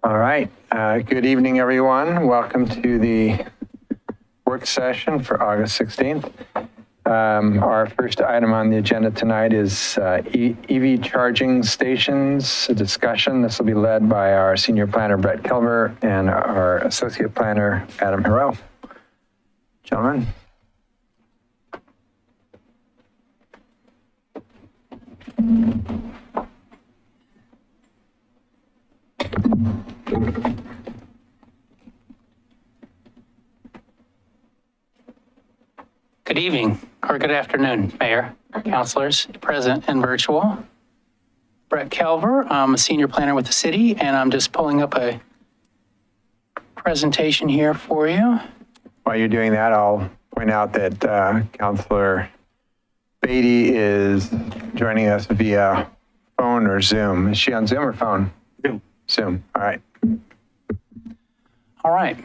All right. Good evening, everyone. Welcome to the work session for August 16th. Our first item on the agenda tonight is EV charging stations, a discussion. This will be led by our senior planner, Brett Kelver, and our associate planner, Adam Harrell. Gentlemen. Good evening, or good afternoon, Mayor, councilors, present and virtual. Brett Kelver, I'm a senior planner with the city, and I'm just pulling up a presentation here for you. While you're doing that, I'll point out that Councilor Beatty is joining us via phone or Zoom. Is she on Zoom or phone? Zoom. Zoom, all right. All right.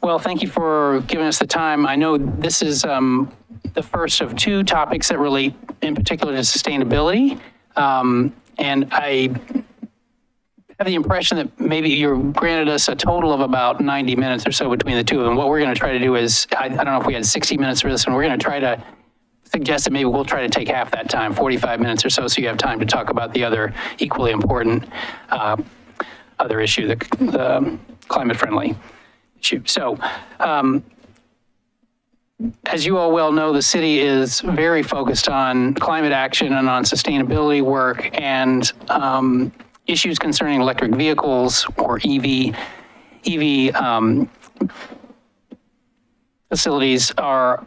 Well, thank you for giving us the time. I know this is the first of two topics that relate in particular to sustainability. And I have the impression that maybe you're granted us a total of about 90 minutes or so between the two of them. What we're going to try to do is, I don't know if we had 60 minutes for this one, we're going to try to suggest that maybe we'll try to take half that time, 45 minutes or so you have time to talk about the other equally important other issue, the climate-friendly issue. So, as you all well know, the city is very focused on climate action and on sustainability work, and issues concerning electric vehicles or EV facilities are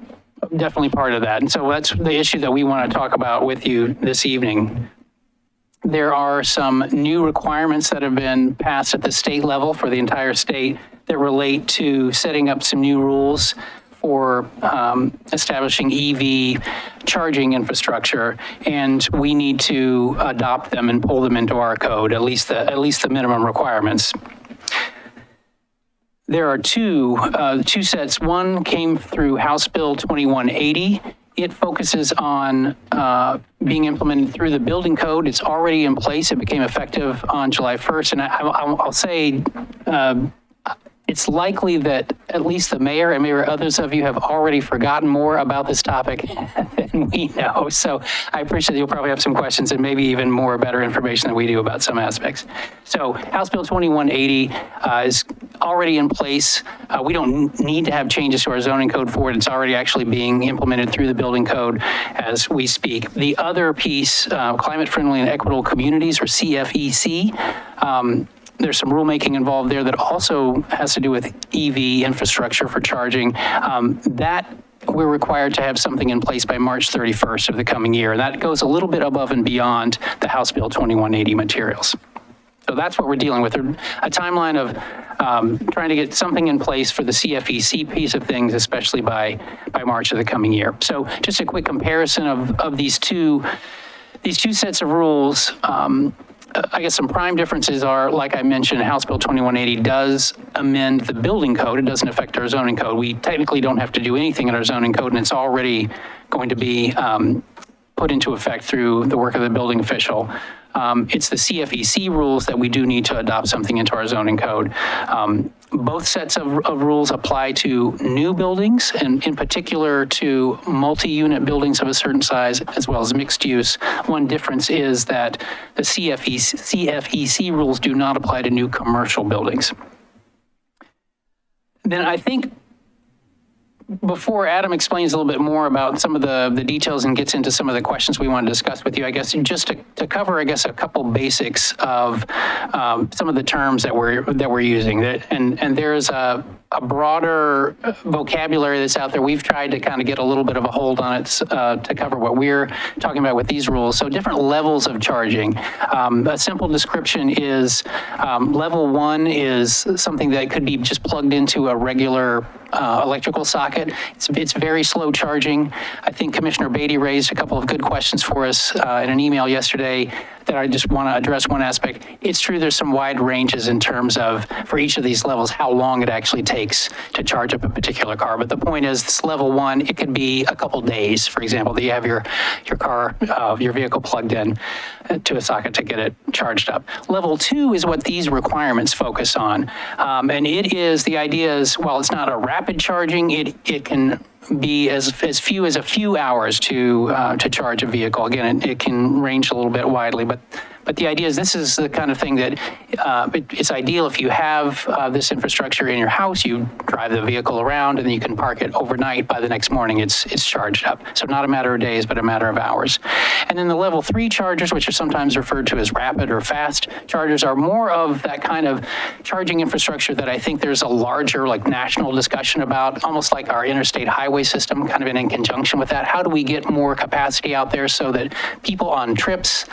definitely part of that. And so that's the issue that we want to talk about with you this evening. There are some new requirements that have been passed at the state level for the entire state that relate to setting up some new rules for establishing EV charging infrastructure, and we need to adopt them and pull them into our code, at least the minimum requirements. There are two sets. One came through House Bill 2180. It focuses on being implemented through the building code. It's already in place. It became effective on July 1st. And I'll say it's likely that at least the mayor and maybe others of you have already forgotten more about this topic than we know. So I appreciate that you'll probably have some questions and maybe even more better information than we do about some aspects. So House Bill 2180 is already in place. We don't need to have changes to our zoning code for it. It's already actually being implemented through the building code as we speak. The other piece, climate friendly and equitable communities, or CFEC, there's some rulemaking involved there that also has to do with EV infrastructure for charging. That we're required to have something in place by March 31st of the coming year. And that goes a little bit above and beyond the House Bill 2180 materials. So that's what we're dealing with, a timeline of trying to get something in place for the CFEC piece of things, especially by March of the coming year. So just a quick comparison of these two sets of rules. I guess some prime differences are, like I mentioned, House Bill 2180 does amend the building code. It doesn't affect our zoning code. We technically don't have to do anything in our zoning code, and it's already going to be put into effect through the work of the building official. It's the CFEC rules that we do need to adopt something into our zoning code. Both sets of rules apply to new buildings, and in particular to multi-unit buildings of a certain size, as well as mixed use. One difference is that the CFEC rules do not apply to new commercial buildings. Then I think before Adam explains a little bit more about some of the details and gets into some of the questions we want to discuss with you, I guess just to cover, I guess, a couple basics of some of the terms that we're using. And there's a broader vocabulary that's out there. We've tried to kind of get a little bit of a hold on it to cover what we're talking about with these rules. So different levels of charging. A simple description is level 1 is something that could be just plugged into a regular electrical socket. It's very slow charging. I think Commissioner Beatty raised a couple of good questions for us in an email yesterday. that I just want to address one aspect. It's true there's some wide ranges in terms of, for each of these levels, how long it actually takes to charge up a particular car. But the point is, this level 1, it could be a couple days, for example, that you have your car, your vehicle plugged in to a socket to get it charged up. Level 2 is what these requirements focus on. And it is, the idea is, while it's not a rapid charging, it can be as few as a few hours to charge a vehicle. Again, it can range a little bit widely, but the idea is this is the kind of thing that it's ideal if you have this infrastructure in your house. You drive the vehicle around and then you can park it overnight. By the next morning, it's charged up. So not a matter of days, but a matter of hours. And then the level 3 chargers, which are sometimes referred to as rapid or fast chargers, are more of that kind of charging infrastructure that I think there's a larger national discussion about, almost like our interstate highway system, kind of in conjunction with that. How do we get more capacity out there so that people on trips,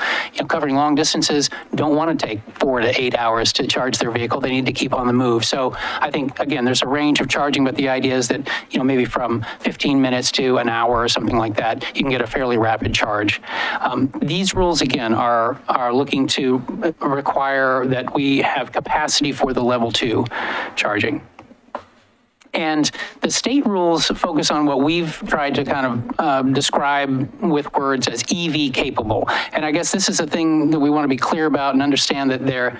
covering long distances, don't want to take 4 to 8 hours to charge their vehicle. They need to keep on the move. So I think, again, there's a range of charging, but the idea is that, maybe from 15 minutes to an hour or something like that, you can get a fairly rapid charge. These rules, again, are looking to require that we have capacity for the level 2 charging. And the state rules focus on what we've tried to kind of describe with words as EV capable. And I guess this is a thing that we want to be clear about and understand that there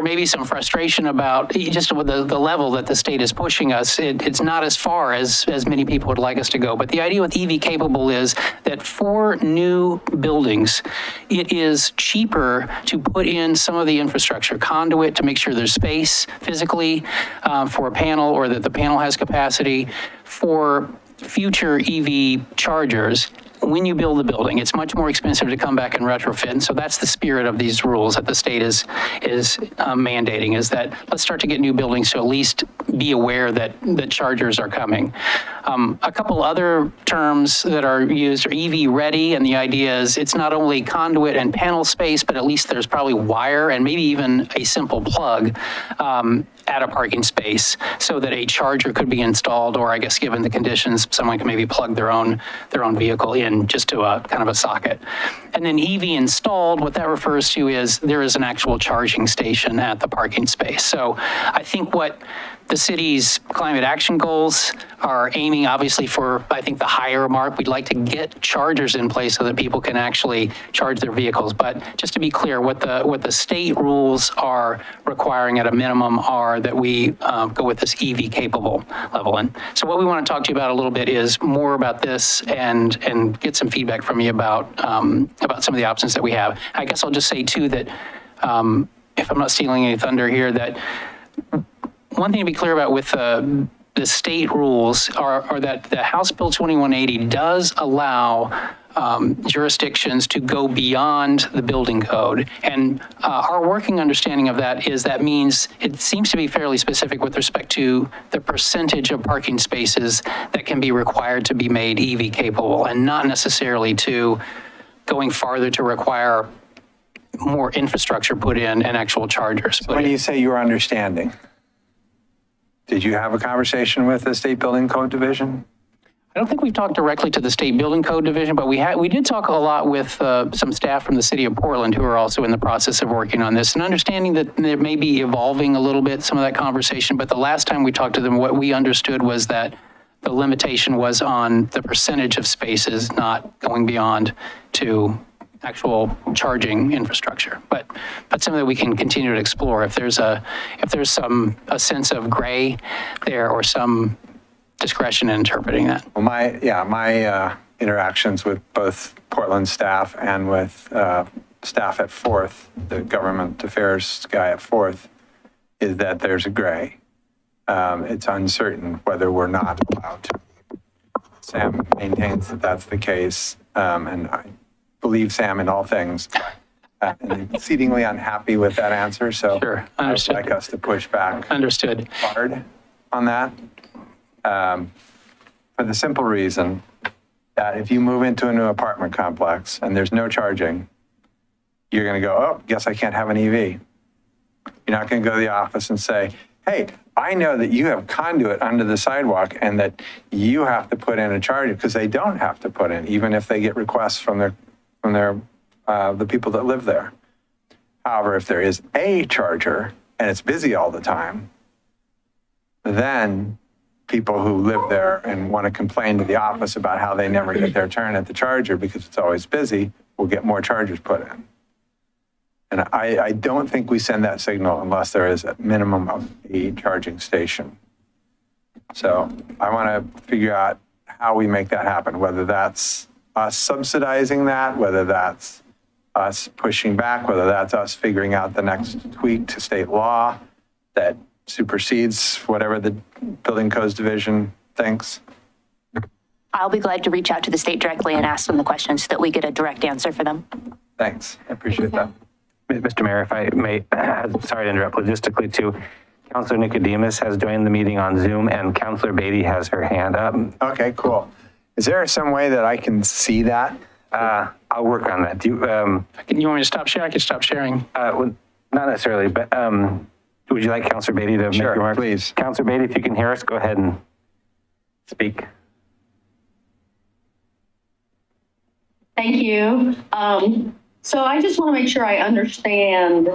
may be some frustration about just with the level that the state is pushing us. It's not as far as many people would like us to go. But the idea with EV capable is that for new buildings, it is cheaper to put in some of the infrastructure, conduit to make sure there's space physically for a panel, or that the panel has capacity for future EV chargers. When you build the building, it's much more expensive to come back and retrofit. And so that's the spirit of these rules that the state is mandating, is that let's start to get new buildings to at least be aware that chargers are coming. A couple other terms that are used are EV ready, and the idea is it's not only conduit and panel space, but at least there's probably wire and maybe even a simple plug at a parking space so that a charger could be installed, or I guess given the conditions, someone can maybe plug their own vehicle in just to a kind of a socket. And then EV installed, what that refers to is there is an actual charging station at the parking space. So I think what the city's climate action goals are aiming obviously for, I think, the higher mark. We'd like to get chargers in place so that people can actually charge their vehicles. But just to be clear, what the state rules are requiring at a minimum are that we go with this EV capable level. And so what we want to talk to you about a little bit is more about this and get some feedback from you about some of the options that we have. I guess I'll just say too that if I'm not stealing any thunder here, that one thing to be clear about with the state rules are that the House Bill 2180 does allow jurisdictions to go beyond the building code. And our working understanding of that is that means it seems to be fairly specific with respect to the percentage of parking spaces that can be required to be made EV capable, and not necessarily to going farther to require more infrastructure put in and actual chargers. When you say your understanding, did you have a conversation with the State Building Code Division? I don't think we've talked directly to the State Building Code Division, but we did talk a lot with some staff from the city of Portland who are also in the process of working on this, and understanding that there may be evolving a little bit some of that conversation. But the last time we talked to them, what we understood was that the limitation was on the percentage of spaces, not going beyond to actual charging infrastructure. But something that we can continue to explore if there's a sense of gray there or some discretion in interpreting that. Well, my interactions with both Portland staff and with staff at Fourth, the government affairs guy at Fourth, is that there's a gray. It's uncertain whether we're not allowed to. Sam maintains that that's the case, and I believe Sam in all things. And exceedingly unhappy with that answer, so sure, understood. I'd like us to push back Understood. hard on that. For the simple reason that if you move into a new apartment complex and there's no charging, you're going to go, oh, guess I can't have an EV. You're not going to go to the office and say, hey, I know that you have conduit under the sidewalk and that you have to put in a charger, because they don't have to put in, even if they get requests from their the people that live there. However, if there is a charger and it's busy all the time, then people who live there and want to complain to the office about how they never get their turn at the charger because it's always busy will get more chargers put in. And I don't think we send that signal unless there is a minimum of a charging station. So I want to figure out how we make that happen, whether that's us subsidizing that, whether that's us pushing back, whether that's us figuring out the next tweak to state law that supersedes whatever the Building Codes Division thinks. I'll be glad to reach out to the state directly and ask them the questions so that we get a direct answer for them. Thanks. I appreciate that. Mr. Mayor, if I may, sorry to interrupt logistically too. Councilor Nicodemus has joined the meeting on Zoom and Councilor Beatty has her hand up. Okay, cool. Is there some way that I can see that? I'll work on that. Do you, You want me to stop sharing? I can stop sharing. well, not necessarily, but would you like Councilor Beatty to make Sure, remarks? please. Councilor Beatty, if you can hear us, go ahead and speak. Thank you. So I just want to make sure I understand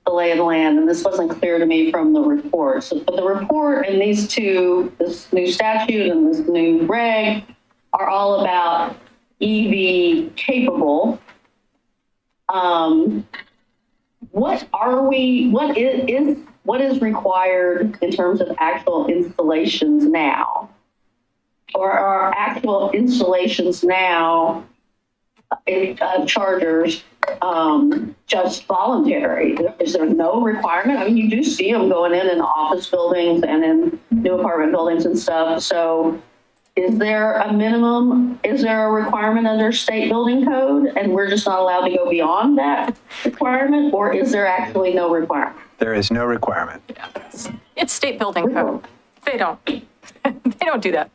the lay of the land, and this wasn't clear to me from the report. So, but the report and these two, this new statute and this new reg, are all about EV capable. What is required in terms of actual installations now? Or are actual installations now chargers just voluntary? Is there no requirement? I mean, you do see them going in office buildings and in new apartment buildings and stuff. So is there a minimum? Is there a requirement under state building code and we're just not allowed to go beyond that requirement? Or is there actually no requirement? There is no requirement. It's state building code. They don't do that.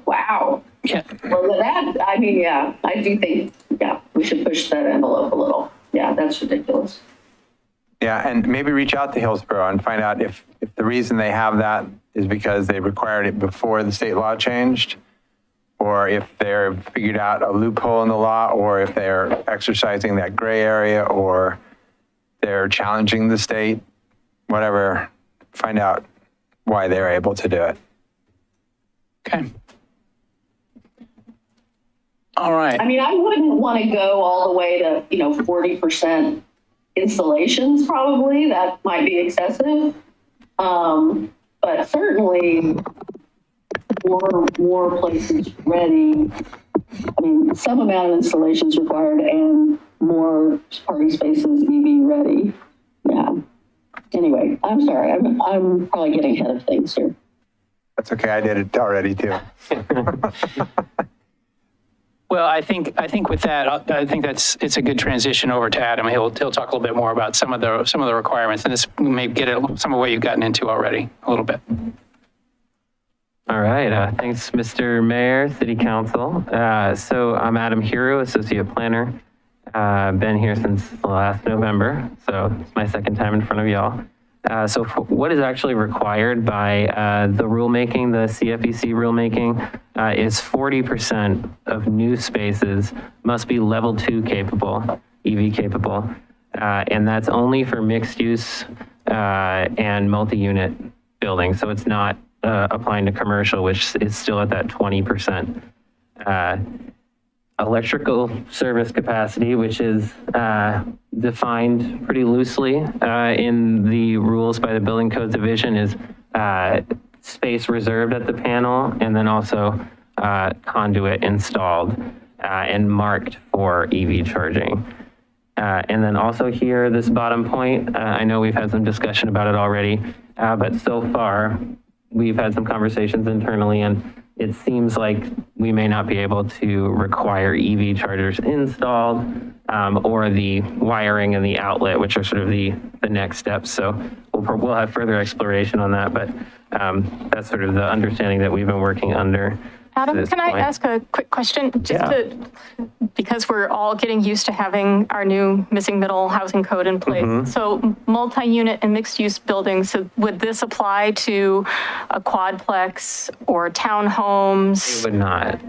Wow. Yeah. Well, I do think, we should push that envelope a little. Yeah, that's ridiculous. Yeah, and maybe reach out to Hillsborough and find out if the reason they have that is because they required it before the state law changed, or if they're figured out a loophole in the law, or if they're exercising that gray area, or they're challenging the state, whatever. Find out why they're able to do it. Okay. All right. I mean, I wouldn't want to go all the way to, 40% installations probably. That might be excessive. But certainly more places ready. I mean, some amount of installations required and more parking spaces EV ready. Yeah. Anyway, I'm sorry. I'm probably getting ahead of things here. That's okay. I did it already too. Well, I think with that, I think it's a good transition over to Adam. He'll talk a little bit more about some of the requirements, and this may get at some of what you've gotten into already a little bit. All right. Thanks, Mr. Mayor, City Council. So I'm Adam Hero, Associate Planner. Been here since last November, so it's my second time in front of y'all. So what is actually required by the rulemaking, the CFEC rulemaking, is 40% of new spaces must be level 2 capable, EV capable. And that's only for mixed use and multi-unit buildings. So it's not applying to commercial, which is still at that 20%. Electrical service capacity, which is defined pretty loosely in the rules by the Building Codes Division, is space reserved at the panel and then also conduit installed and marked for EV charging. And then also here, this bottom point, I know we've had some discussion about it already, but so far we've had some conversations internally, and it seems like we may not be able to require EV chargers installed or the wiring and the outlet, which are sort of the next steps. So we'll have further exploration on that, but that's sort of the understanding that we've been working under. Adam, can I ask a quick question? Because we're all getting used to having our new missing middle housing code in place. So multi-unit and mixed-use buildings, so would this apply to a quadplex or townhomes? It would not.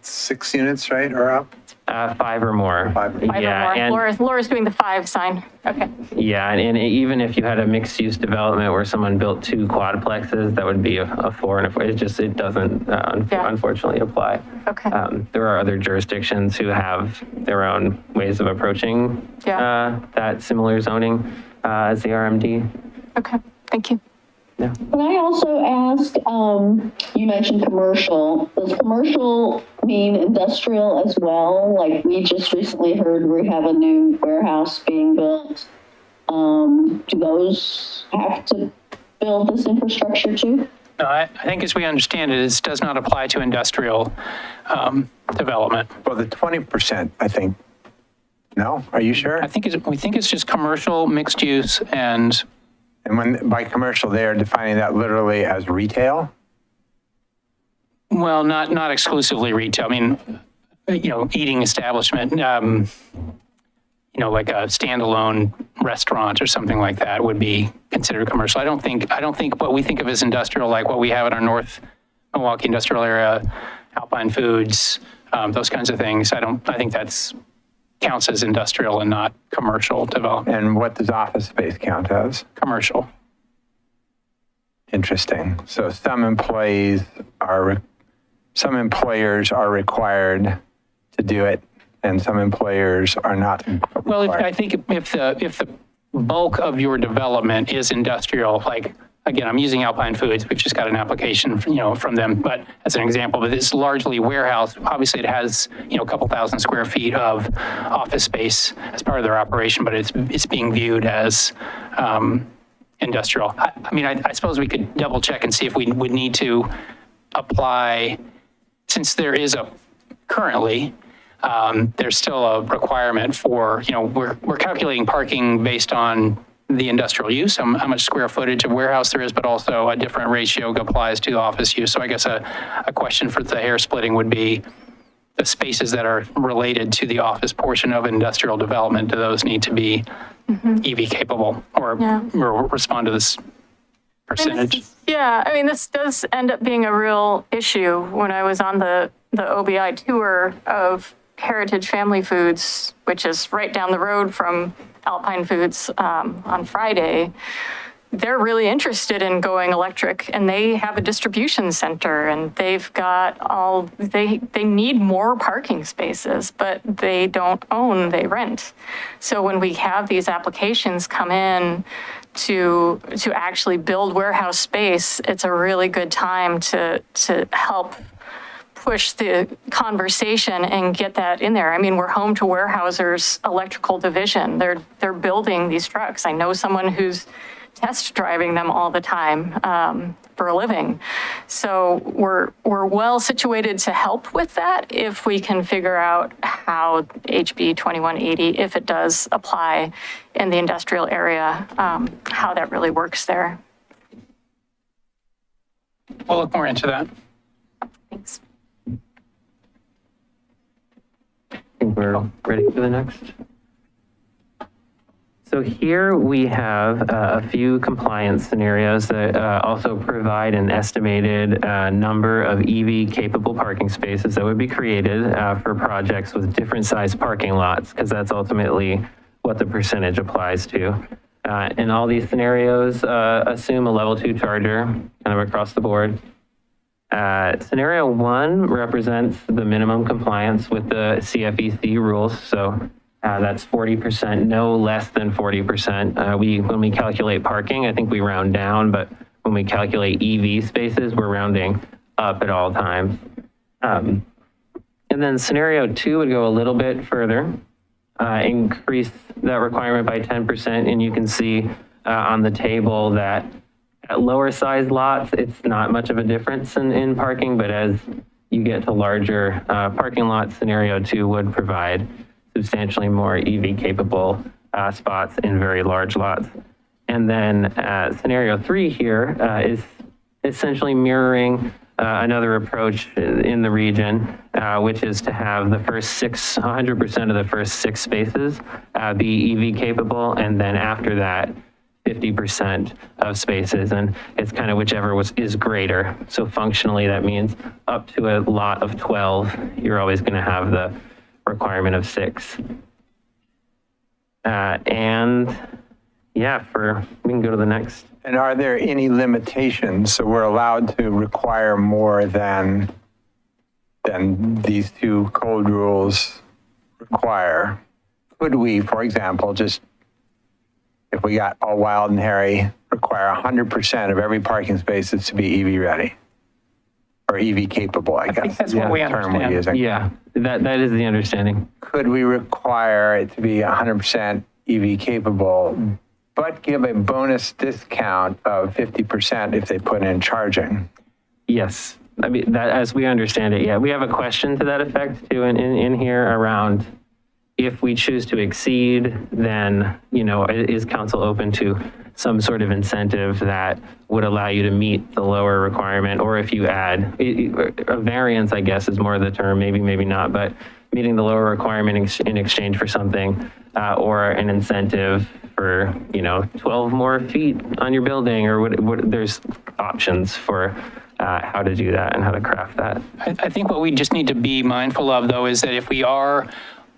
6 units, right, or up? 5 or more. Five Yeah, or and- more. Laura's doing the 5 sign. Okay. Yeah, and even if you had a mixed-use development where someone built 2 quadplexes, that would be a 4 and a 4. It doesn't unfortunately apply. Okay. There are other jurisdictions who have their own ways of approaching that similar zoning as the RMD. Okay. Thank you. Can I also ask, you mentioned commercial. Does commercial mean industrial as well? Like we just recently heard we have a new warehouse being built. Do those have to build this infrastructure too? No, I think as we understand it, it does not apply to industrial development. Well, the 20%, I think. No? Are you sure? We think it's just commercial, mixed use, and And by commercial, they are defining that literally as retail? well, not exclusively retail. I mean, eating establishment, like a standalone restaurant or something like that would be considered commercial. I don't think what we think of as industrial, like what we have in our North Milwaukie industrial area, Alpine Foods, those kinds of things. I think that's counts as industrial and not commercial development. And what does office space count as? Commercial. Interesting. So some employers are required to do it, and some employers are not. Well, required. I think if the bulk of your development is industrial, like, again, I'm using Alpine Foods, we've just got an application, from them, but as an example, but it's largely warehouse. Obviously, it has, a couple thousand square feet of office space as part of their operation, but it's being viewed as industrial. I suppose we could double check and see if we would need to apply, since there is currently, there's still a requirement for, we're calculating parking based on the industrial use, how much square footage of warehouse there is, but also a different ratio applies to office use. So I guess a question for the hair splitting would be the spaces that are related to the office portion of industrial development, do those need to be EV capable or respond to this percentage? This does end up being a real issue. When I was on the OBI tour of Heritage Family Foods, which is right down the road from Alpine Foods on Friday, they're really interested in going electric, and they have a distribution center, and they've got they need more parking spaces, but they don't own, they rent. So when we have these applications come in to actually build warehouse space, it's a really good time to help push the conversation and get that in there. We're home to Weyerhaeuser's electrical division. They're building these trucks. I know someone who's test driving them all the time for a living. So we're well situated to help with that if we can figure out how HB 2180, if it does apply in the industrial area, how that really works there. We'll look more into that. Thanks. I think we're ready for the next. So here we have a few compliance scenarios that also provide an estimated number of EV capable parking spaces that would be created for projects with different size parking lots, because that's ultimately what the percentage applies to. And all these scenarios assume a level 2 charger kind of across the board. Scenario 1 represents the minimum compliance with the CFEC rules. So that's 40%, no less than 40%. When we calculate parking, I think we round down, but when we calculate EV spaces, we're rounding up at all times. And then scenario 2 would go a little bit further, increase that requirement by 10%. And you can see on the table that at lower size lots, it's not much of a difference in parking, but as you get to larger parking lots, scenario 2 would provide substantially more EV capable spots in very large lots. And then scenario 3 here is essentially mirroring another approach in the region, which is to have the first 100% of the first 6 spaces be EV capable, and then after that, 50% of spaces, and it's kind of whichever is greater. So functionally, that means up to a lot of 12, you're always going to have the requirement of 6. And yeah, we can go to the next. And are there any limitations? So we're allowed to require more than these two code rules require. Could we, for example, just, if we got all wild and hairy, require 100% of every parking space to be EV ready? Or EV capable, I guess. I think that's what we the term we're understand. using. Yeah, that is the understanding. Could we require it to be 100% EV capable, but give a bonus discount of 50% if they put in charging? Yes. I mean, that, as we understand it, yeah. We have a question to that effect too in here around if we choose to exceed, then, is council open to some sort of incentive that would allow you to meet the lower requirement? Or if you add, a variance, I guess is more the term, maybe not, but meeting the lower requirement in exchange for something, or an incentive for, 12 more feet on your building, or what there's options for how to do that and how to craft that. I think what we just need to be mindful of, though, is that if we are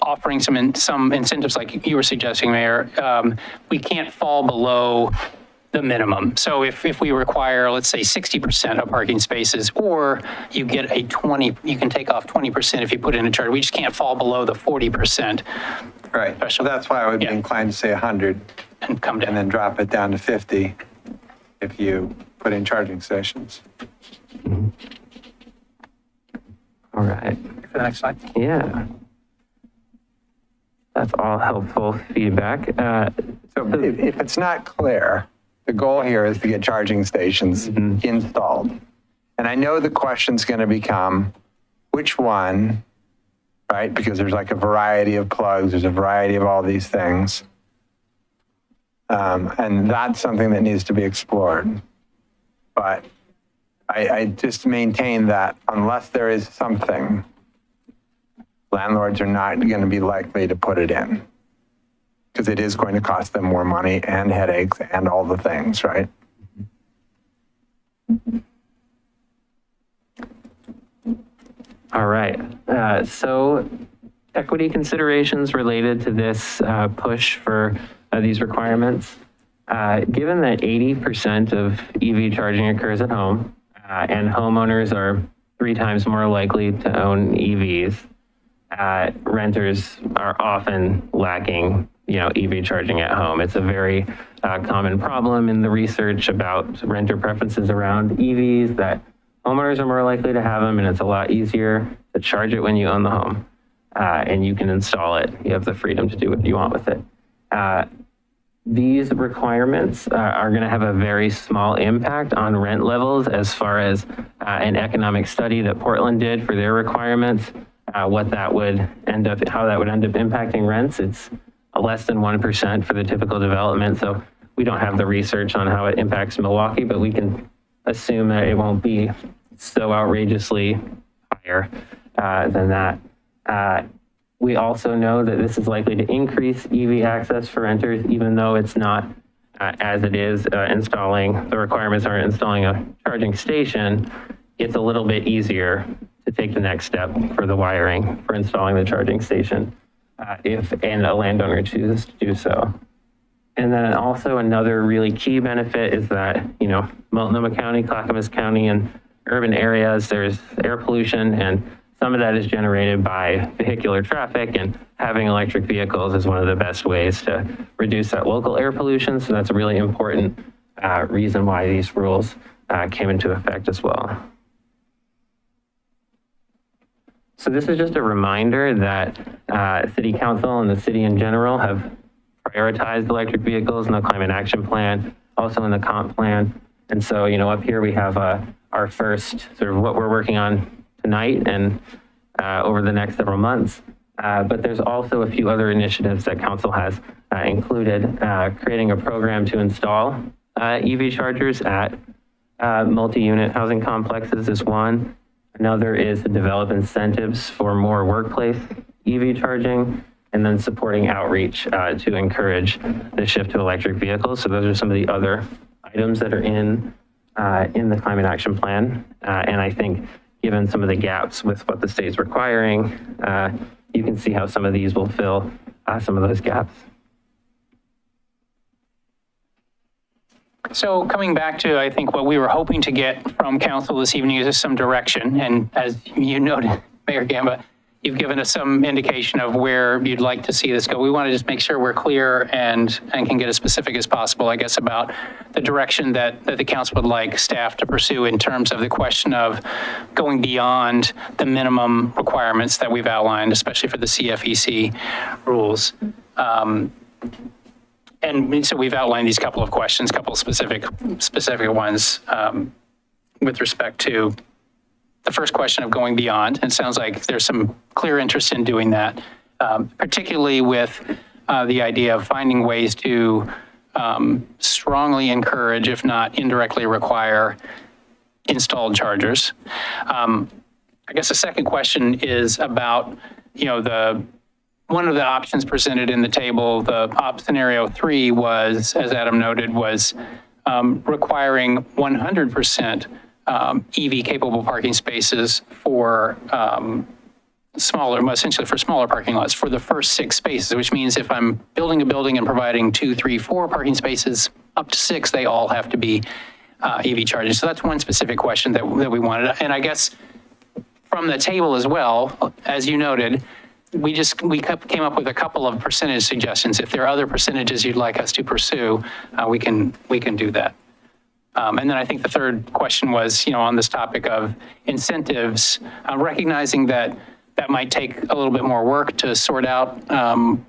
offering some incentives like you were suggesting, Mayor, we can't fall below the minimum. So if we require, let's say 60% of parking spaces, or you get you can take off 20% if you put in a charge. We just can't fall below the 40%. Right. So that's why I would be inclined to say 100 And come down. and then drop it down to 50 if you put in charging stations. All right. For the next slide. Yeah. That's all helpful feedback. So if it's not clear, the goal here is to get charging stations installed. And I know the question's going to become, which one, right? Because there's like a variety of plugs, there's a variety of all these things. And that's something that needs to be explored. But I just maintain that unless there is something, landlords are not going to be likely to put it in, because it is going to cost them more money and headaches and all the things, right? All right. So equity considerations related to this push for these requirements. Given that 80% of EV charging occurs at home, and homeowners are 3 times more likely to own EVs, renters are often lacking, EV charging at home. It's a very common problem in the research about renter preferences around EVs, that homeowners are more likely to have them, and it's a lot easier to charge it when you own the home, and you can install it. You have the freedom to do what you want with it. These requirements are going to have a very small impact on rent levels, as far as an economic study that Portland did for their requirements, what that would end up, how that would end up impacting rents. It's less than 1% for the typical development. So we don't have the research on how it impacts Milwaukie, but we can assume that it won't be so outrageously higher than that. We also know that this is likely to increase EV access for renters, even though it's not as it is the requirements aren't installing a charging station. It's a little bit easier to take the next step for the wiring for installing the charging station if a landowner chooses to do so. And then also another really key benefit is that, Multnomah County, Clackamas County, and urban areas, there's air pollution, and some of that is generated by vehicular traffic, and having electric vehicles is one of the best ways to reduce that local air pollution. So that's a really important reason why these rules came into effect as well. So this is just a reminder that City Council and the city in general have prioritized electric vehicles in the Climate Action Plan, also in the comp plan. And so, up here we have our first sort of what we're working on tonight and over the next several months. But there's also a few other initiatives that council has included. Creating a program to install EV chargers at multi-unit housing complexes is one. Another is to develop incentives for more workplace EV charging, and then supporting outreach to encourage the shift to electric vehicles. So those are some of the other items that are in the Climate Action Plan. And I think given some of the gaps with what the state's requiring, you can see how some of these will fill some of those gaps. So coming back to, I think, what we were hoping to get from council this evening is just some direction. And as you noted, Mayor Gamba, you've given us some indication of where you'd like to see this go. We want to just make sure we're clear and can get as specific as possible, I guess, about the direction that the council would like staff to pursue in terms of the question of going beyond the minimum requirements that we've outlined, especially for the CFEC rules. And so we've outlined these couple of questions, couple of specific ones with respect to the first question of going beyond. And it sounds like there's some clear interest in doing that, particularly with the idea of finding ways to strongly encourage, if not indirectly require, installed chargers. I guess the second question is about, one of the options presented in the table, the scenario 3 was, as Adam noted, was requiring 100% EV-capable parking spaces for essentially for smaller parking lots for the first 6 spaces, which means if I'm building a building and providing 2, 3, 4 parking spaces, up to 6, they all have to be EV charging. So that's one specific question that we wanted. And I guess from the table as well, as you noted, we came up with a couple of percentage suggestions. If there are other percentages you'd like us to pursue, we can do that. And then I think the third question was, on this topic of incentives, recognizing that might take a little bit more work to sort out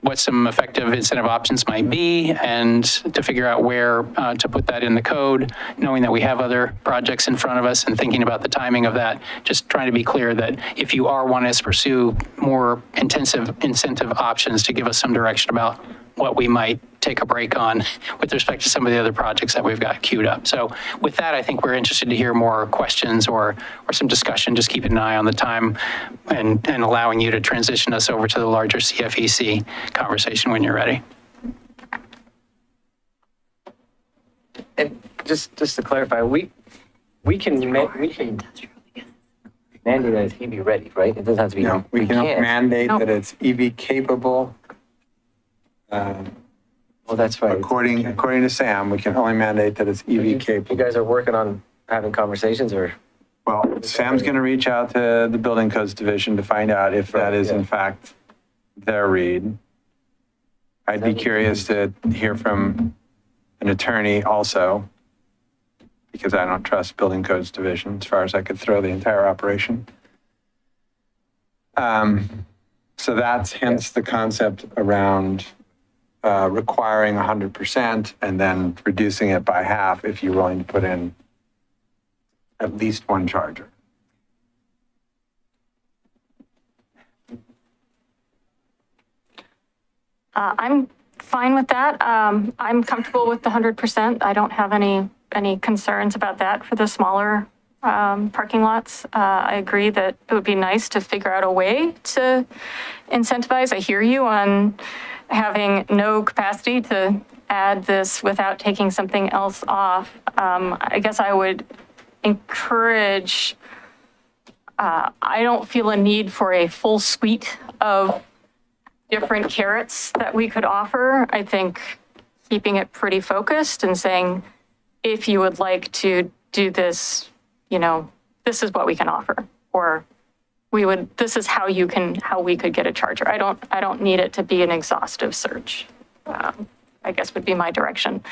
what some effective incentive options might be and to figure out where to put that in the code, knowing that we have other projects in front of us and thinking about the timing of that, just trying to be clear that if you are wanting us to pursue more intensive incentive options, to give us some direction about what we might take a break on with respect to some of the other projects that we've got queued up. So with that, I think we're interested to hear more questions or some discussion. Just keep an eye on the time and allowing you to transition us over to the larger CFEC conversation when you're ready. And just to clarify, we can mandate that it's EV ready, right? It doesn't have to be. No, we cannot can't. mandate that it's EV capable. Well, that's right. According to Sam, we can only mandate that it's EV You capable. guys are working on having conversations, or? Well, Sam's going to reach out to the Building Codes Division to find out if that is in fact their read. I'd be curious to hear from an attorney also, because I don't trust Building Codes Division as far as I could throw the entire operation. So that's hence the concept around requiring 100% and then reducing it by half if you're willing to put in at least one charger. I'm fine with that. I'm comfortable with the 100%. I don't have any concerns about that for the smaller parking lots. I agree that it would be nice to figure out a way to incentivize. I hear you on having no capacity to add this without taking something else off. I guess I would encourage, I don't feel a need for a full suite of different carrots that we could offer. I think keeping it pretty focused and saying, if you would like to do this, this is what we can offer, or this is how we could get a charger. I don't need it to be an exhaustive search, I guess would be my direction.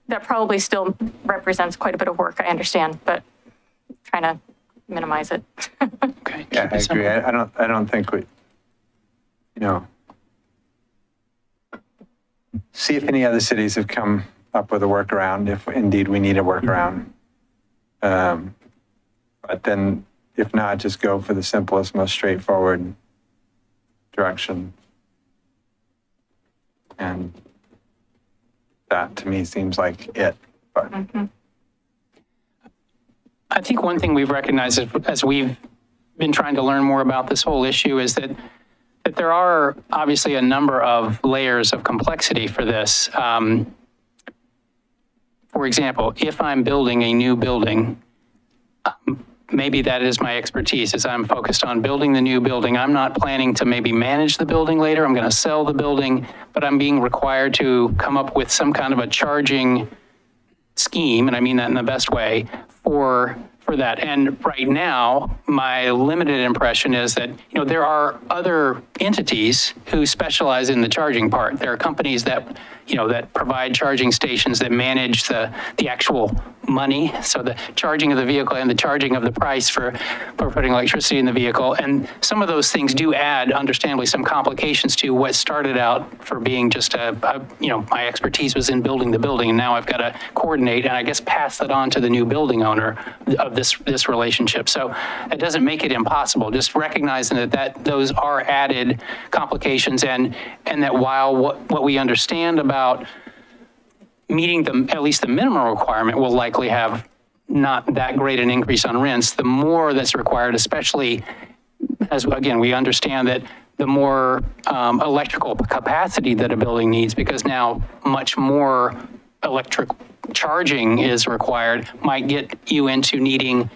That probably still represents quite a bit of work, I understand, but trying to minimize it. Okay. Yeah, I agree. I don't think we, see if any other cities have come up with a workaround, if indeed we need a workaround. But then if not, just go for the simplest, most straightforward direction. And that to me seems like it, but. I think one thing we've recognized as we've been trying to learn more about this whole issue is that there are obviously a number of layers of complexity for this. For example, if I'm building a new building, maybe that is my expertise, is I'm focused on building the new building. I'm not planning to maybe manage the building later. I'm going to sell the building, but I'm being required to come up with some kind of a charging scheme, and I mean that in the best way, for that. And right now, my limited impression is that, there are other entities who specialize in the charging part. There are companies that, that provide charging stations that manage the actual money, so the charging of the vehicle and the charging of the price for putting electricity in the vehicle. And some of those things do add, understandably, some complications to what started out for being just my expertise was in building the building, and now I've got to coordinate and I guess pass that on to the new building owner of this relationship. So it doesn't make it impossible, just recognizing that those are added complications, and that while what we understand about meeting at least the minimum requirement will likely have not that great an increase on rents, the more that's required, especially as, again, we understand that the more electrical capacity that a building needs, because now much more electric charging is required, might get you into needing,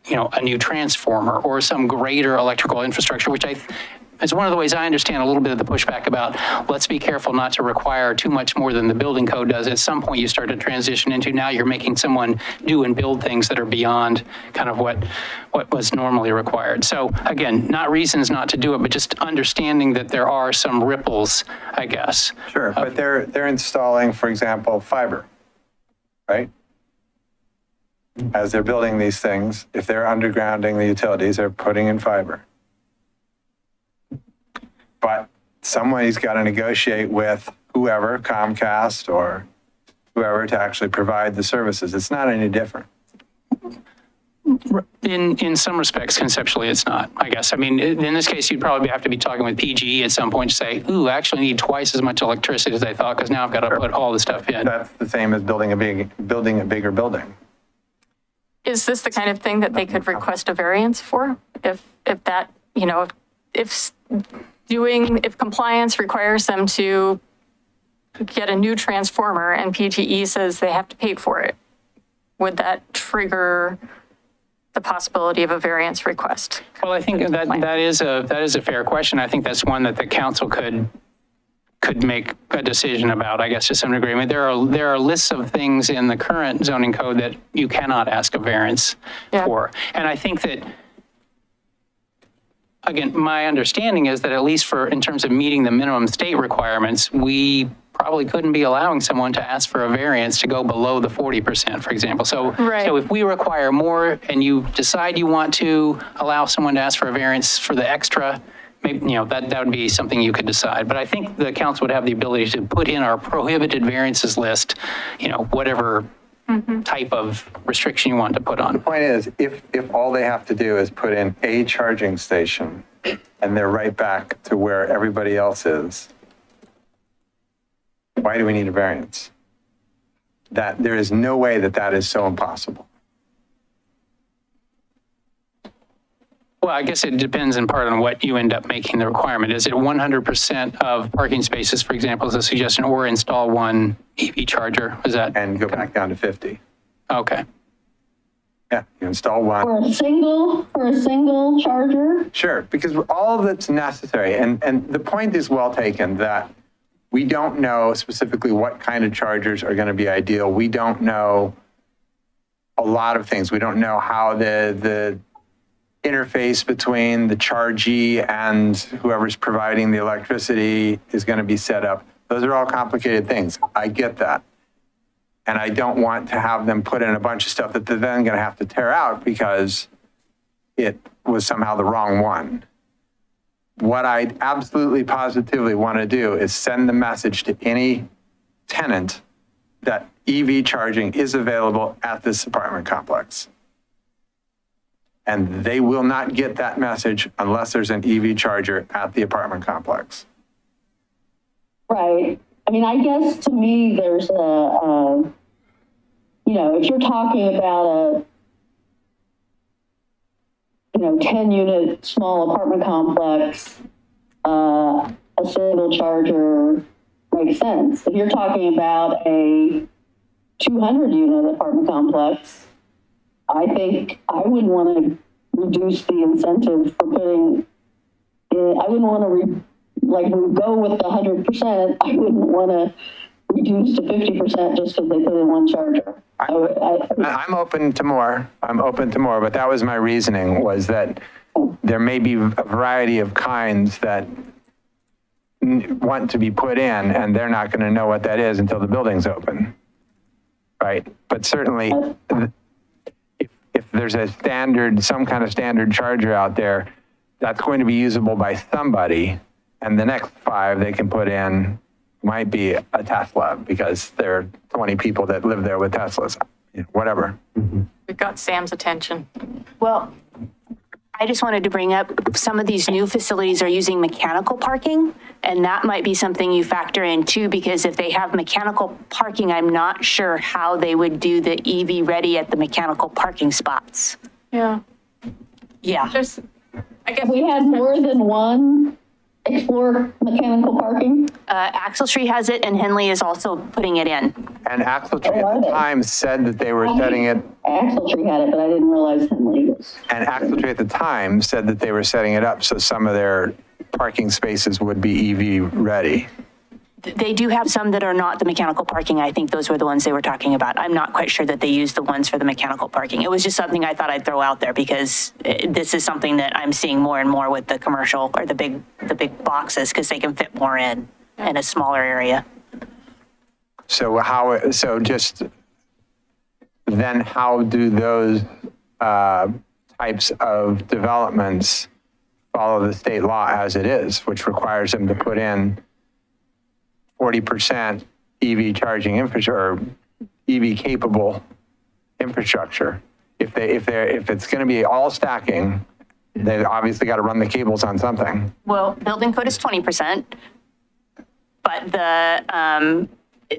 a new transformer or some greater electrical infrastructure, which it's one of the ways I understand a little bit of the pushback about, let's be careful not to require too much more than the building code does. At some point you start to transition into, now you're making someone do and build things that are beyond kind of what was normally required. So again, not reasons not to do it, but just understanding that there are some ripples, I guess. Sure, but they're installing, for example, fiber, right? As they're building these things, if they're undergrounding the utilities, they're putting in fiber. But somebody's got to negotiate with whoever, Comcast or whoever, to actually provide the services. It's not any different. In some respects, conceptually, it's not, I guess. I mean, in this case, you'd probably have to be talking with PG at some point to say, ooh, I actually need twice as much electricity as I thought, because now I've got to put all the stuff in. That's the same as building a bigger building. Is this the kind of thing that they could request a variance for? If that, if compliance requires them to get a new transformer and PGE says they have to pay for it, would that trigger the possibility of a variance request? Well, I think that is a fair question. I think that's one that the council could make a decision about, I guess, to some degree. I mean, there are lists of things in the current zoning code that you cannot ask a variance for. And I think that, again, my understanding is that at least in terms of meeting the minimum state requirements, we probably couldn't be allowing someone to ask for a variance to go below the 40%, for example. So if we require more and you decide you want to allow someone to ask for a variance for the extra, maybe, that would be something you could decide. But I think the council would have the ability to put in our prohibited variances list, whatever type of restriction you want to put on. The point is, if all they have to do is put in a charging station and they're right back to where everybody else is, why do we need a variance? That there is no way that is so impossible. Well, I guess it depends in part on what you end up making the requirement. Is it 100% of parking spaces, for example, is a suggestion, or install one EV charger? Is that? And go back down to 50. Okay. Yeah, you install one. For a single charger? Sure, because all that's necessary, and the point is well taken, that we don't know specifically what kind of chargers are going to be ideal. We don't know a lot of things. We don't know how the interface between the chargee and whoever's providing the electricity is going to be set up. Those are all complicated things. I get that. And I don't want to have them put in a bunch of stuff that they're then going to have to tear out because it was somehow the wrong one. What I absolutely positively want to do is send the message to any tenant that EV charging is available at this apartment complex. And they will not get that message unless there's an EV charger at the apartment complex. Right. I mean, I guess to me, there's if you're talking about a 10-unit small apartment complex, a single charger makes sense. If you're talking about a 200-unit apartment complex, I think I wouldn't want to reduce the incentive for putting, I wouldn't want to, like, we go with the 100%, I wouldn't want to reduce to 50% just because they put in one charger. I'm open to more. I'm open to more, but that was my reasoning, was that there may be a variety of kinds that want to be put in, and they're not going to know what that is until the building's open. Right? But certainly, if there's a standard, some kind of standard charger out there, that's going to be usable by somebody, and the next 5 they can put in might be a Tesla because there are 20 people that live there with Teslas, whatever. We've got Sam's attention. Well, I just wanted to bring up some of these new facilities are using mechanical parking, and that might be something you factor in too, because if they have mechanical parking, I'm not sure how they would do the EV ready at the mechanical parking spots. Yeah. Yeah. Just, I guess. We had more than one explore mechanical parking. Axle Tree has it, and Henley is also putting it in. And Axle Tree at the time said that they were setting it, Axle Tree had it, but I didn't realize Henley was. and Axle Tree at the time said that they were setting it up so some of their parking spaces would be EV ready. They do have some that are not the mechanical parking. I think those were the ones they were talking about. I'm not quite sure that they use the ones for the mechanical parking. It was just something I thought I'd throw out there because this is something that I'm seeing more and more with the commercial or the big boxes because they can fit more in a smaller area. So how do those types of developments follow the state law as it is, which requires them to put in 40% EV charging infrastructure, or EV capable infrastructure? If it's going to be all stacking, they obviously got to run the cables on something. Well, building code is 20%, but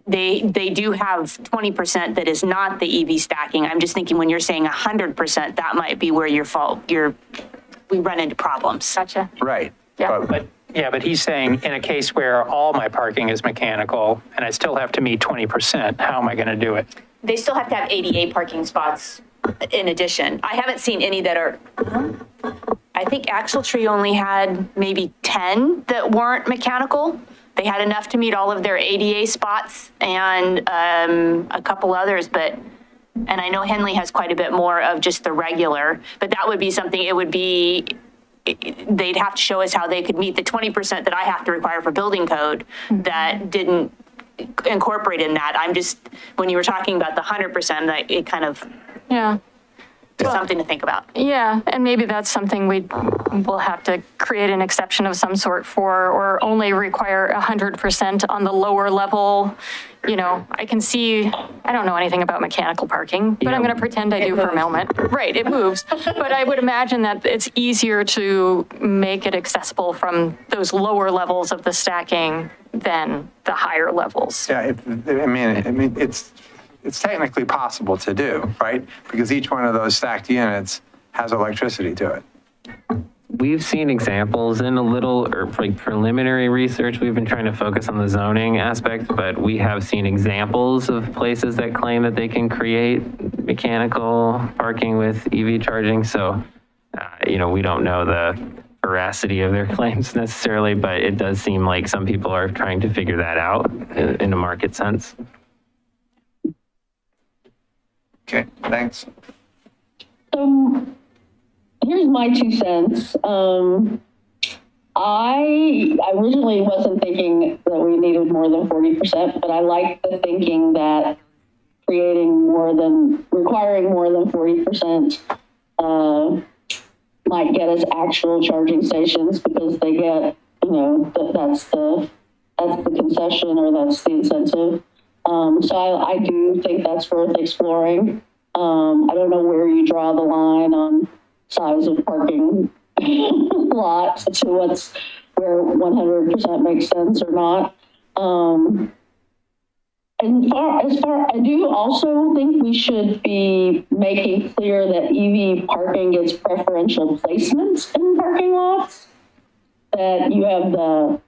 they do have 20% that is not the EV stacking. I'm just thinking when you're saying 100%, that might be where we run into problems. Gotcha. Right. Yeah. But he's saying in a case where all my parking is mechanical and I still have to meet 20%, how am I going to do it? They still have to have ADA parking spots in addition. I haven't seen any that are, I think Axle Tree only had maybe 10 that weren't mechanical. They had enough to meet all of their ADA spots and a couple others, and I know Henley has quite a bit more of just the regular, but that would be something, they'd have to show us how they could meet the 20% that I have to require for building code that didn't incorporate in that. When you were talking about the 100%, it kind of, Yeah. something to think about. Yeah, and maybe that's something we'll have to create an exception of some sort for, or only require 100% on the lower level. I can see, I don't know anything about mechanical parking, but I'm going to pretend I do for a moment. Right, it moves. But I would imagine that it's easier to make it accessible from those lower levels of the stacking than the higher levels. Yeah, it's technically possible to do, right? Because each one of those stacked units has electricity to it. We've seen examples in preliminary research. We've been trying to focus on the zoning aspect, but we have seen examples of places that claim that they can create mechanical parking with EV charging. So, we don't know the veracity of their claims necessarily, but it does seem like some people are trying to figure that out in a market sense. Okay, thanks. Here's my 2 cents. I originally wasn't thinking that we needed more than 40%, but I like the thinking that requiring more than 40% might get us actual charging stations because they get, that's the concession or that's the incentive. So I do think that's worth exploring. I don't know where you draw the line on size of parking lots to where 100% makes sense or not. I do also think we should be making clear that EV parking gets preferential placements in parking lots. That you have the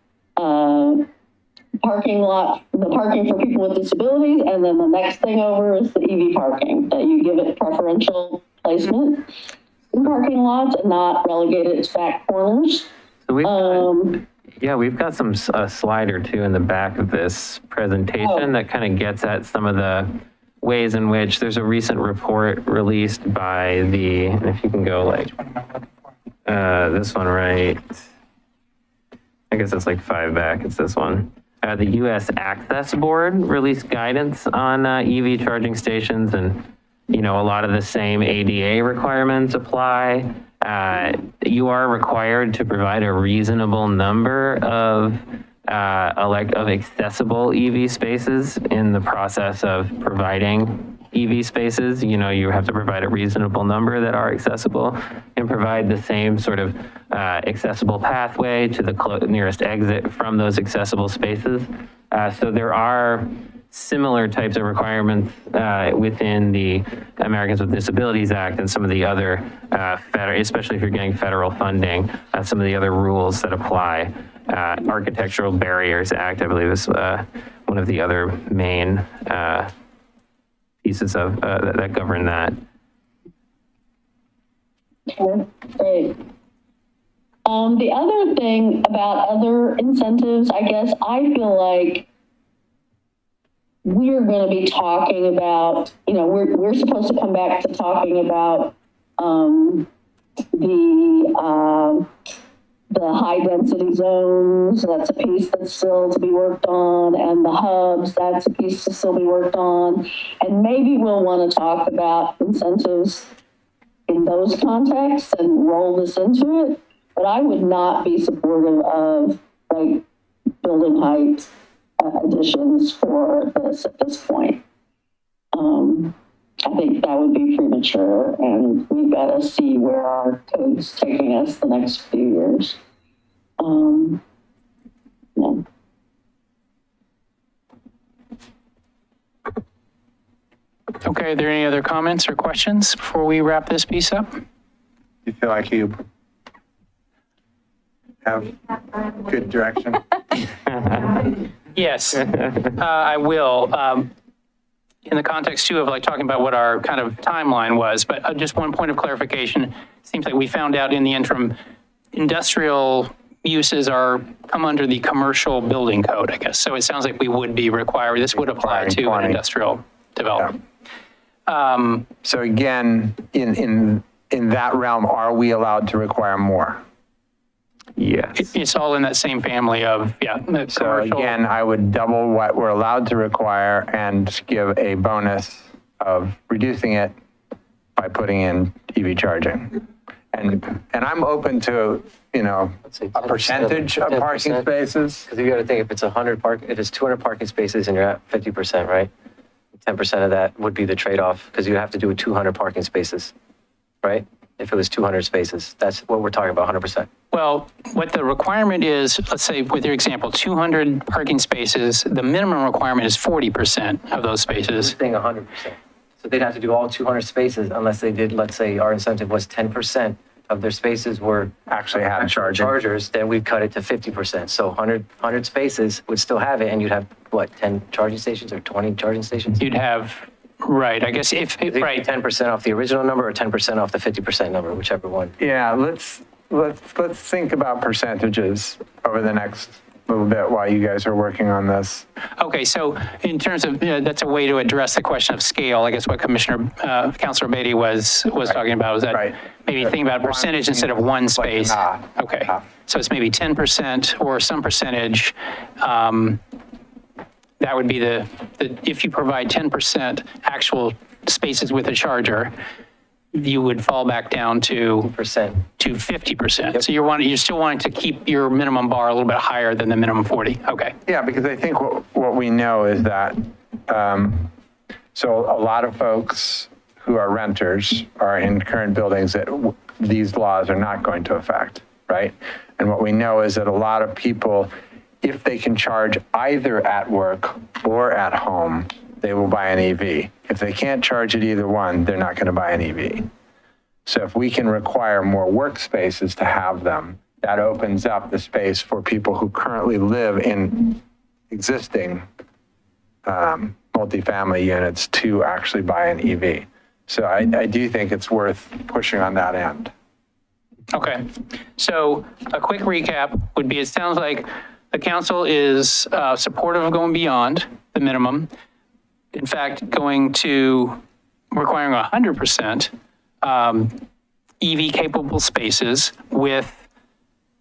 parking for people with disabilities, and then the next thing over is the EV parking, that you give it preferential placement. in parking lots and not relegated to back corners. So we've got some a slide or two in the back of this presentation that kind of gets at some of the ways in which there's a recent report released by the, and if you can go like this one, right? I guess it's like 5 back. It's this one. The U.S. Access Board released guidance on EV charging stations, and a lot of the same ADA requirements apply. You are required to provide a reasonable number of accessible EV spaces in the process of providing EV spaces. You have to provide a reasonable number that are accessible and provide the same sort of accessible pathway to the nearest exit from those accessible spaces. So there are similar types of requirements within the Americans with Disabilities Act and some of the other especially if you're getting federal funding, some of the other rules that apply. Architectural Barriers Act, I believe, is one of the other main pieces of that govern that. Okay, great. The other thing about other incentives, I guess I feel like we're going to be talking about, we're supposed to come back to talking about the high density zones. That's a piece that's still to be worked on, and the hubs, that's a piece to still be worked on. And maybe we'll want to talk about incentives in those contexts and roll this into it. But I would not be supportive of like building height additions for this at this point. I think that would be premature, and we've got to see where our code's taking us the next few years. Yeah. Okay, are there any other comments or questions before we wrap this piece up? You feel like you have good direction? Yes, I will. In the context too of like talking about what our kind of timeline was, but just one point of clarification. It seems like we found out in the interim, industrial uses come under the commercial building code, I guess. So it sounds like we would be required, this would apply to an industrial development. So again, in that realm, are we allowed to require more? Yes. It's all in that same family of, So commercial. again, I would double what we're allowed to require and give a bonus of reducing it by putting in EV charging. And I'm open to, Let's say a percentage of parking 10%. spaces. Because you got to think if it's 200 parking spaces and you're at 50%, right? 10% of that would be the trade-off because you have to do 200 parking spaces, right? If it was 200 spaces, that's what we're talking about, 100%. Well, what the requirement is, let's say with your example, 200 parking spaces, the minimum requirement is 40% of those spaces. Saying 100%. So they'd have to do all 200 spaces unless they did, let's say our incentive was 10% of their spaces were Actually have charging. chargers, then we'd cut it to 50%. So 100 spaces would still have it, and you'd have, what, 10 charging stations or 20 charging stations? You'd have, right, I guess if, right. 10% off the original number or 10% off the 50% number, whichever one. Yeah, let's think about percentages over the next little bit while you guys are working on this. Okay, so in terms of, that's a way to address the question of scale. I guess what Councilor Beatty was talking about was that Right. maybe think about percentage instead of one space. half. Okay, Half. so it's maybe 10% or some percentage. That would be the if you provide 10% actual spaces with a charger, you would fall back down to Percent. 50%. Yep. So you're still wanting to keep your minimum bar a little bit higher than the minimum 40. Okay. Yeah, because I think what we know is that, so a lot of folks who are renters are in current buildings that these laws are not going to affect, right? And what we know is that a lot of people, if they can charge either at work or at home, they will buy an EV. If they can't charge at either one, they're not going to buy an EV. So if we can require more workspaces to have them, that opens up the space for people who currently live in existing multifamily units to actually buy an EV. So I do think it's worth pushing on that end. Okay, so a quick recap would be, it sounds like the council is supportive of going beyond the minimum. In fact, going to requiring 100% EV-capable spaces with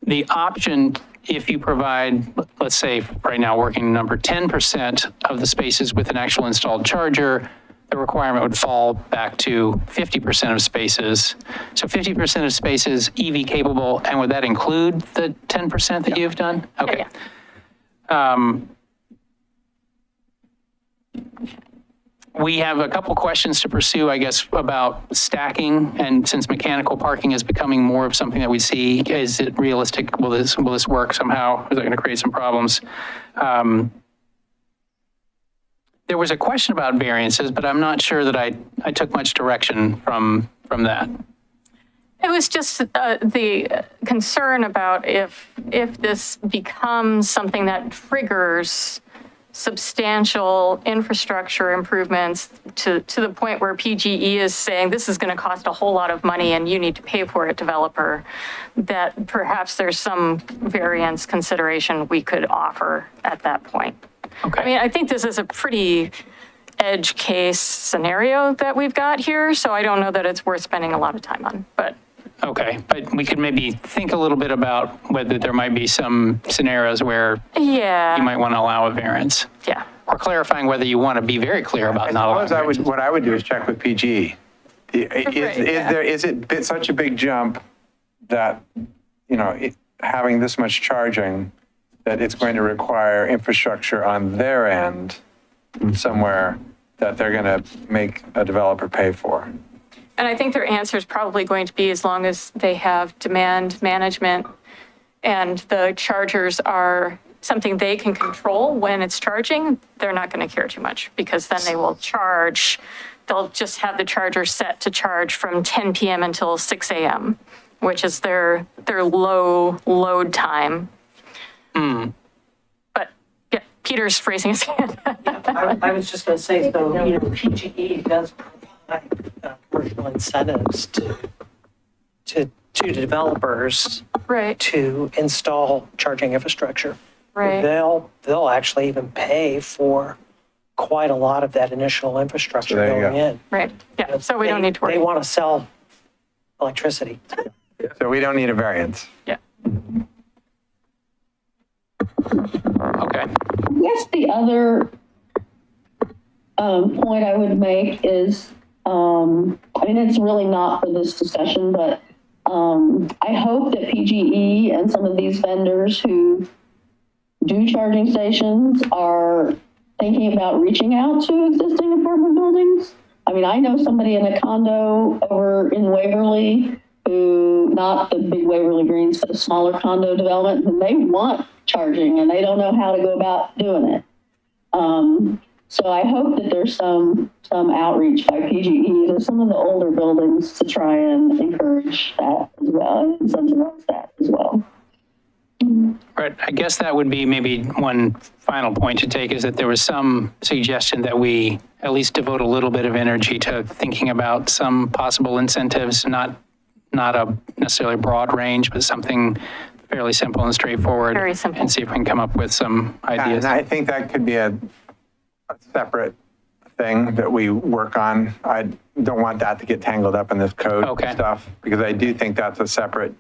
the option, if you provide, let's say, right now, working number 10% of the spaces with an actual installed charger, the requirement would fall back to 50% of spaces. So 50% of spaces EV capable, and would that include the 10% that you've done? Okay. We have a couple questions to pursue, I guess, about stacking, and since mechanical parking is becoming more of something that we see, is it realistic? Will this work somehow? Is it going to create some problems? There was a question about variances, but I'm not sure that I took much direction from that. It was just the concern about if this becomes something that triggers substantial infrastructure improvements to the point where PGE is saying this is going to cost a whole lot of money and you need to pay for it, developer, that perhaps there's some variance consideration we could offer at that point. Okay. I mean, I think this is a pretty edge case scenario that we've got here, so I don't know that it's worth spending a lot of time on, but. Okay, but we could maybe think a little bit about whether there might be some scenarios where you might want to allow a variance. Yeah. Or clarifying whether you want to be very clear about not allowing variances. What I would do is check with PGE. Is it such a big jump that, having this much charging, that it's going to require infrastructure on their end somewhere that they're going to make a developer pay for? And I think their answer is probably going to be as long as they have demand management and the chargers are something they can control when it's charging, they're not going to care too much because then they will charge. They'll just have the charger set to charge from 10 p.m. until 6 a.m., which is their low load time. But yeah, Peter's raising his hand. I was just going to say, so, PGE does provide commercial incentives to developers Right. to install charging infrastructure. Right. They'll actually even pay for quite a lot of that initial infrastructure So there you going go. in. Right. Yeah. So we don't need to worry. They want to sell electricity. So we don't need a variance. Yeah. Okay. I guess the other point I would make is, it's really not for this discussion, but I hope that PGE and some of these vendors who do charging stations are thinking about reaching out to existing apartment buildings. I know somebody in a condo over in Waverly who, not the big Waverly Greens, but a smaller condo development, and they want charging and they don't know how to go about doing it. So I hope that there's some outreach by PGE to some of the older buildings to try and encourage that as well, incentivize that as well. Right. I guess that would be maybe one final point to take, is that there was some suggestion that we at least devote a little bit of energy to thinking about some possible incentives, not a necessarily broad range, but something fairly simple and straightforward. Very simple. And see if we can come up with some ideas. And I think that could be a separate thing that we work on. I don't want that to get tangled up in this code stuff, because I do think that's a separate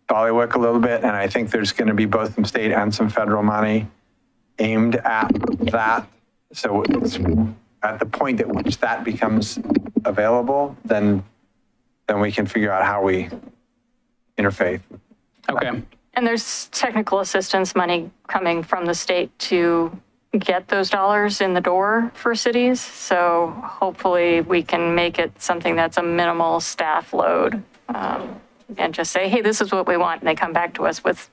ballywick a little bit. And I think there's going to be both some state and some federal money aimed at that. So it's at the point at which that becomes available, then we can figure out how we interface. Okay. And there's technical assistance money coming from the state to get those dollars in the door for cities. So hopefully we can make it something that's a minimal staff load, and just say, hey, this is what we want. And they come back to us with,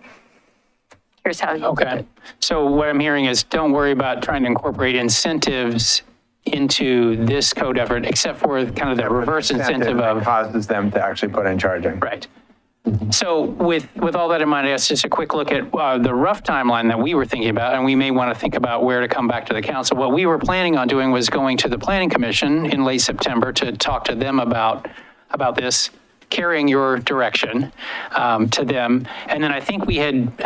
here's how you do Okay. it. So what I'm hearing is, don't worry about trying to incorporate incentives into this code effort, except for kind of the reverse incentive that of, causes them to actually put in charging. right. So with all that in mind, I guess just a quick look at the rough timeline that we were thinking about, and we may want to think about where to come back to the council. What we were planning on doing was going to the Planning Commission in late September to talk to them about this, carrying your direction to them. And then I think we had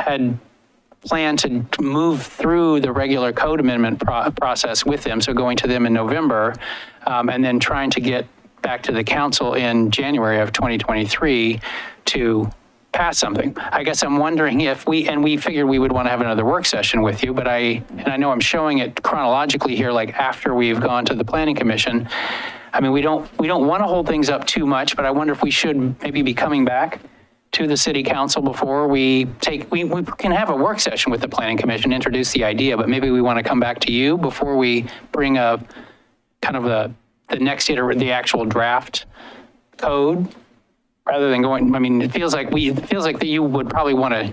planned to move through the regular code amendment process with them, so going to them in November, and then trying to get back to the council in January of 2023 to pass something. I guess I'm wondering if we figured we would want to have another work session with you, but I know I'm showing it chronologically here, like after we've gone to the Planning Commission. I mean, we don't want to hold things up too much, but I wonder if we should maybe be coming back to the city council before we can have a work session with the Planning Commission, introduce the idea, but maybe we want to come back to you before we bring a kind of the next the actual draft code, rather than going. I mean, it feels like that you would probably want to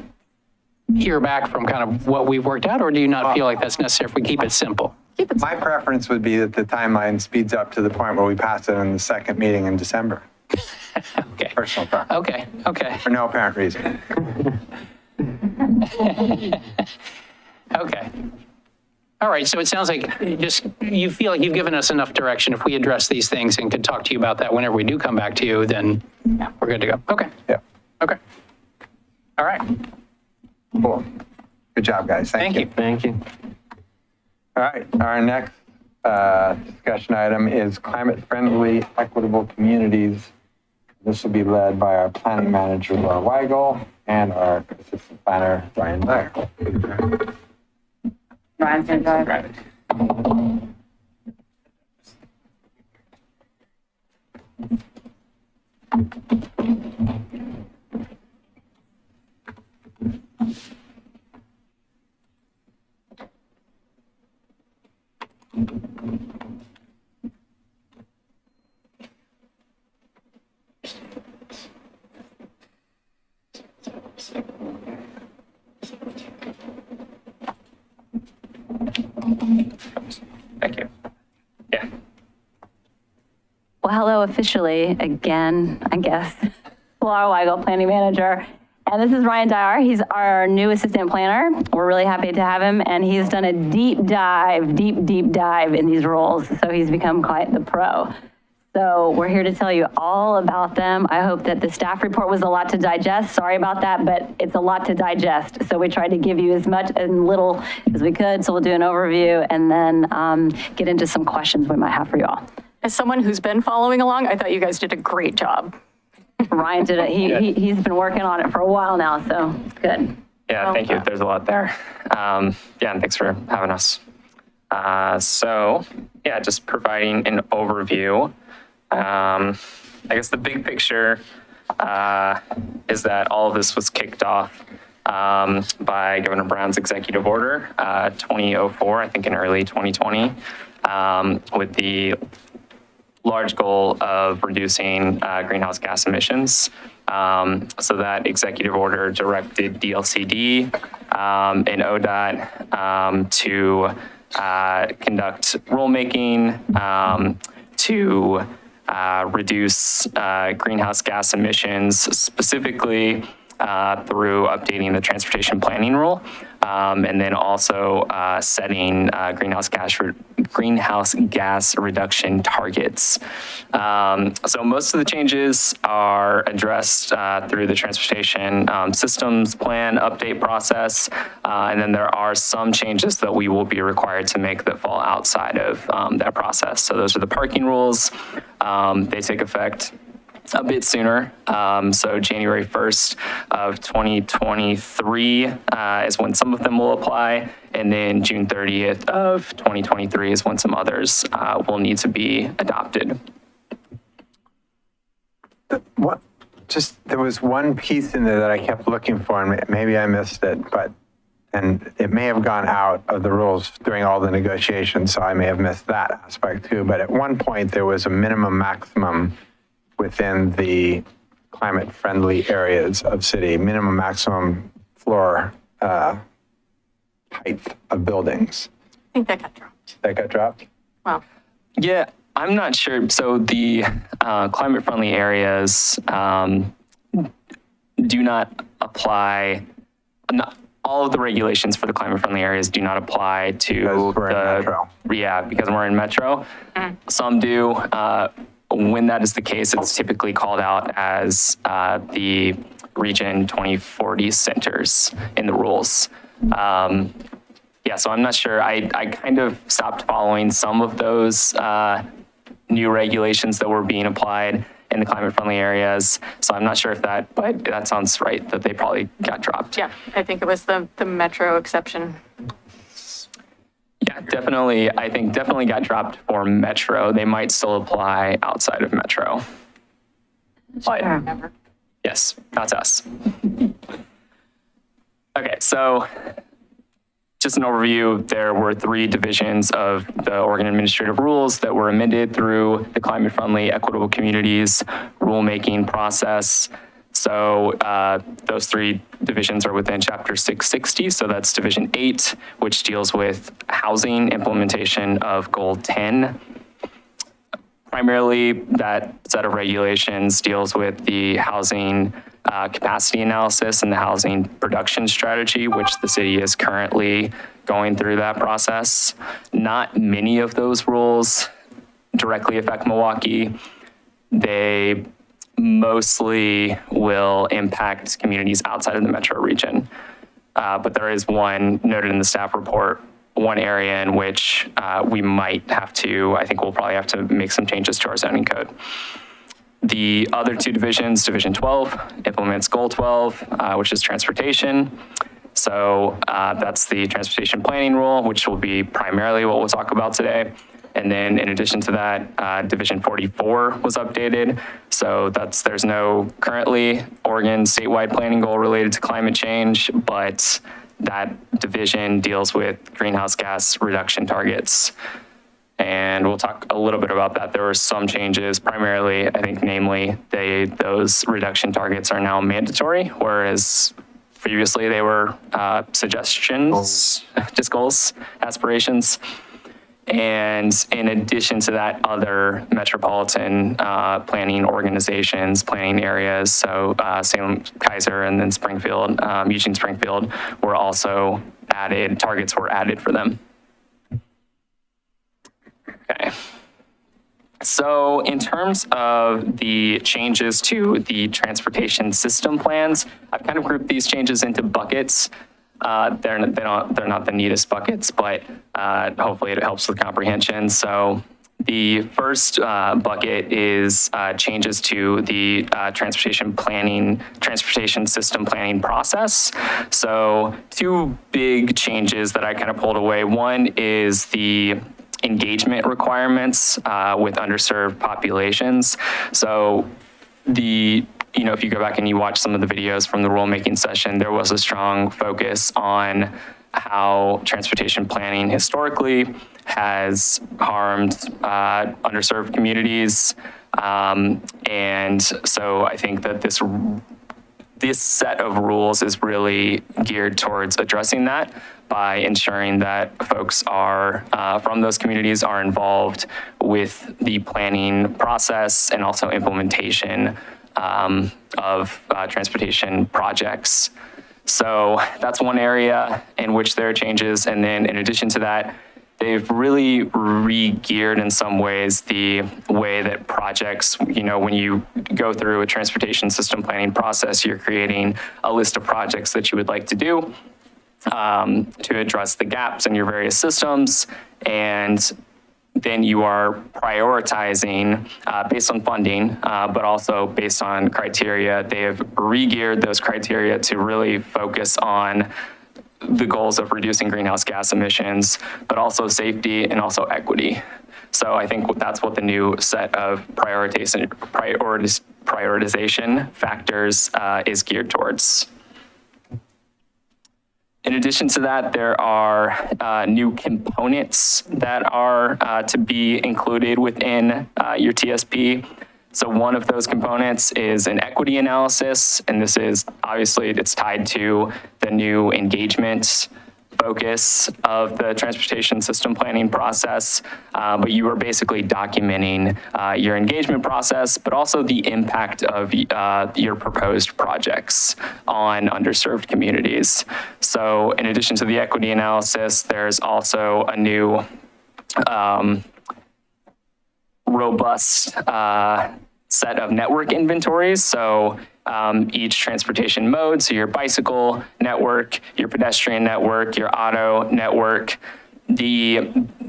hear back from kind of what we've worked out, or do you not feel like that's necessary if we keep it simple? My preference would be that the timeline speeds up to the point where we pass it in the second meeting in December. Okay. Personal preference. Okay. For no apparent reason. Okay. All right, so it sounds like you feel like you've given us enough direction. If we address these things and could talk to you about that whenever we do come back to you, then we're good to go. Okay. Yeah. Okay. All right. Cool. Good job, guys. Thank you. Thank you. All right, our next discussion item is climate-friendly, equitable communities. This will be led by our planning manager, Laura Weigel, and our assistant planner, Ryan Dyer. Ryan's going to drive. Thank you. Yeah. Well, hello officially again, I guess. Laura Weigel, Planning Manager. And this is Ryan Dyer. He's our new assistant planner. We're really happy to have him. And he's done a deep dive in these roles. So he's become quite the pro. So we're here to tell you all about them. I hope that the staff report was a lot to digest. Sorry about that, but it's a lot to digest. So we tried to give you as much and little as we could. So we'll do an overview and then get into some questions we might have for you all. As someone who's been following along, I thought you guys did a great job. Ryan did it. He's been working on it for a while now, so it's good. Yeah, thank you. There's a lot there. Yeah, and thanks for having us. So, yeah, just providing an overview. I guess the big picture is that all of this was kicked off by Governor Brown's executive order 2004, I think in early 2020, with the large goal of reducing greenhouse gas emissions. So that executive order directed DLCD and ODOT to conduct rulemaking to reduce greenhouse gas emissions, specifically through updating the transportation planning rule, and then also setting greenhouse gas reduction targets. So most of the changes are addressed through the transportation systems plan update process, and then there are some changes that we will be required to make that fall outside of that process. So those are the parking rules. They take effect a bit sooner. So January 1st of 2023 is when some of them will apply. And then June 30th of 2023 is when some others will need to be adopted. What? Just, there was one piece in there that I kept looking for, and maybe I missed it, and it may have gone out of the rules during all the negotiations, so I may have missed that aspect too. But at one point, there was a minimum maximum within the climate-friendly areas of city, minimum maximum floor height of buildings. I think that got dropped. That got dropped? Wow. Yeah, I'm not sure. So the climate-friendly areas do not apply, not all of the regulations for the climate friendly areas do not apply to Because we're in metro. Yeah, because we're in metro. Some do. When that is the case, it's typically called out as the Region 2040 centers in the rules. Yeah, so I'm not sure. I kind of stopped following some of those new regulations that were being applied in the climate friendly areas. So I'm not sure if that, but that sounds right, that they probably got dropped. Yeah, I think it was the metro exception. Yeah, definitely. I think definitely got dropped for metro. They might still apply outside of metro. But yes, not to us. Okay, so just an overview, there were 3 divisions of the Oregon Administrative Rules that were amended through the Climate Friendly Equitable Communities rulemaking process. So those 3 divisions are within Chapter 660. So that's Division 8, which deals with housing implementation of Goal 10. Primarily, that set of regulations deals with the housing capacity analysis and the housing production strategy, which the city is currently going through that process. Not many of those rules directly affect Milwaukie. They mostly will impact communities outside of the metro region. But there is one noted in the staff report, one area in which we might have to, I think we'll probably have to make some changes to our zoning code. The other 2 divisions, Division 12 implements Goal 12, which is transportation. So that's the transportation planning rule, which will be primarily what we'll talk about today. And then in addition to that, Division 44 was updated. So there's no currently Oregon statewide planning goal related to climate change, but that division deals with greenhouse gas reduction targets. And we'll talk a little bit about that. There were some changes, primarily, I think, namely, those reduction targets are now mandatory, whereas previously they were suggestions, just goals, aspirations. And in addition to that, other metropolitan planning organizations, planning areas, so Salem, Kaiser, and then Springfield, Eugene Springfield, were also added, targets were added for them. Okay. So in terms of the changes to the transportation system plans, I've kind of grouped these changes into buckets. They're not the neatest buckets, but hopefully it helps with comprehension. So the first bucket is changes to the transportation system planning process. So 2 big changes that I kind of pulled away. One is the engagement requirements with underserved populations. So if you go back and you watch some of the videos from the rulemaking session, there was a strong focus on how transportation planning historically has harmed underserved communities. And so I think that this set of rules is really geared towards addressing that by ensuring that folks are from those communities are involved with the planning process and also implementation of transportation projects. So that's one area in which there are changes. And then in addition to that, they've really re-geared in some ways the way that projects, when you go through a transportation system planning process, you're creating a list of projects that you would like to do to address the gaps in your various systems. And then you are prioritizing based on funding, but also based on criteria. They have re-geared those criteria to really focus on the goals of reducing greenhouse gas emissions, but also safety and also equity. So I think that's what the new set of prioritization factors is geared towards. In addition to that, there are new components that are to be included within your TSP. So one of those components is an equity analysis, and this is obviously it's tied to the new engagement focus of the transportation system planning process, but you are basically documenting your engagement process, but also the impact of your proposed projects on underserved communities. So in addition to the equity analysis, there's also a new robust set of network inventories. So each transportation mode, so your bicycle network, your pedestrian network, your auto network,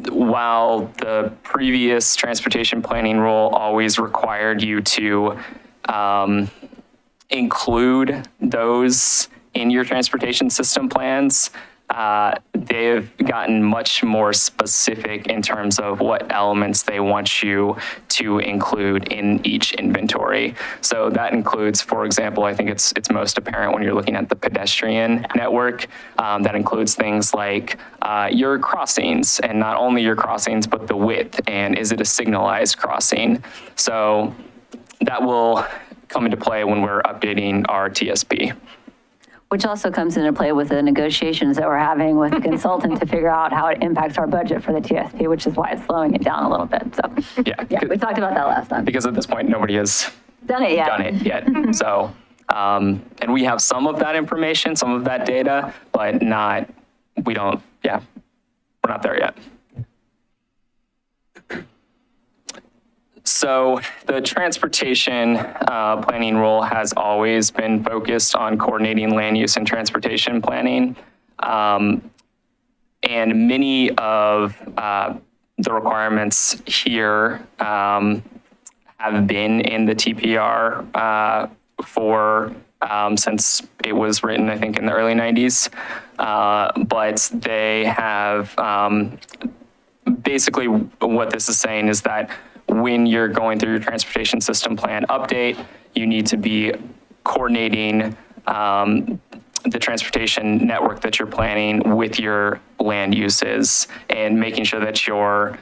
while the previous transportation planning rule always required you to include those in your transportation system plans, they've gotten much more specific in terms of what elements they want you to include in each inventory. So that includes, for example, I think it's most apparent when you're looking at the pedestrian network. That includes things like your crossings, and not only your crossings, but the width, and is it a signalized crossing? So that will come into play when we're updating our TSP. Which also comes into play with the negotiations that we're having with the consultant to figure out how it impacts our budget for the TSP, which is why it's slowing it down a little bit. So yeah, we talked about that last time. Because at this point, nobody has Done it yet. So, and we have some of that information, some of that data, but we're not there yet. So the transportation planning rule has always been focused on coordinating land use and transportation planning. And many of the requirements here have been in the TPR since it was written, I think, in the early 90s. But they have basically what this is saying is that when you're going through your transportation system plan update, you need to be coordinating the transportation network that you're planning with your land uses and making sure that your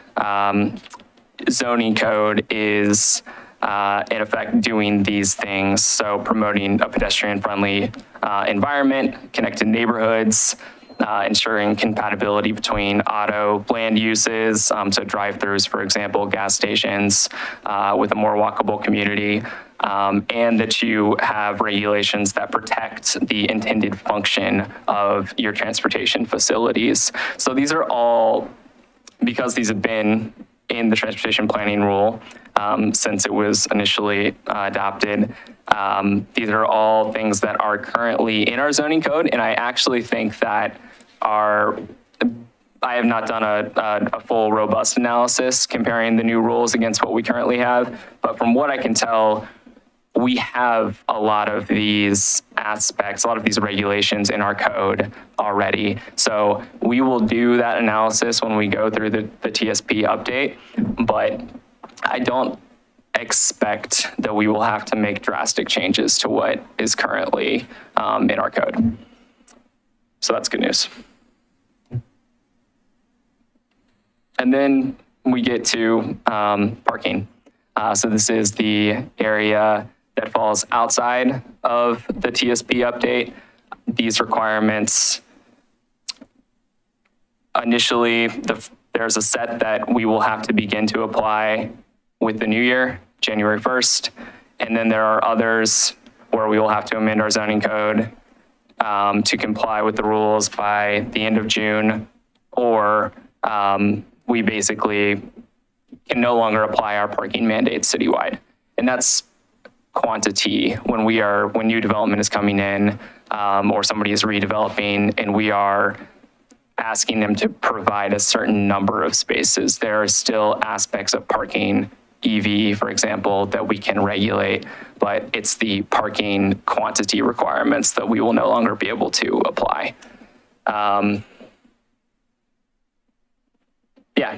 zoning code is in effect doing these things. So promoting a pedestrian-friendly environment, connected neighborhoods, ensuring compatibility between auto land uses, so drive-throughs, for example, gas stations, with a more walkable community, and that you have regulations that protect the intended function of your transportation facilities. So these are all, because these have been in the transportation planning rule since it was initially adopted, these are all things that are currently in our zoning code, and I actually think that I have not done a full robust analysis comparing the new rules against what we currently have, but from what I can tell, we have a lot of these aspects, a lot of these regulations in our code already. So we will do that analysis when we go through the TSP update, but I don't expect that we will have to make drastic changes to what is currently in our code. So that's good news. And then we get to parking. So this is the area that falls outside of the TSP update. These requirements, initially, there's a set that we will have to begin to apply with the new year, January 1st. And then there are others where we will have to amend our zoning code to comply with the rules by the end of June, or we basically can no longer apply our parking mandates citywide. And that's quantity when new development is coming in, or somebody is redeveloping and we are asking them to provide a certain number of spaces. There are still aspects of parking, EV, for example, that we can regulate, but it's the parking quantity requirements that we will no longer be able to apply.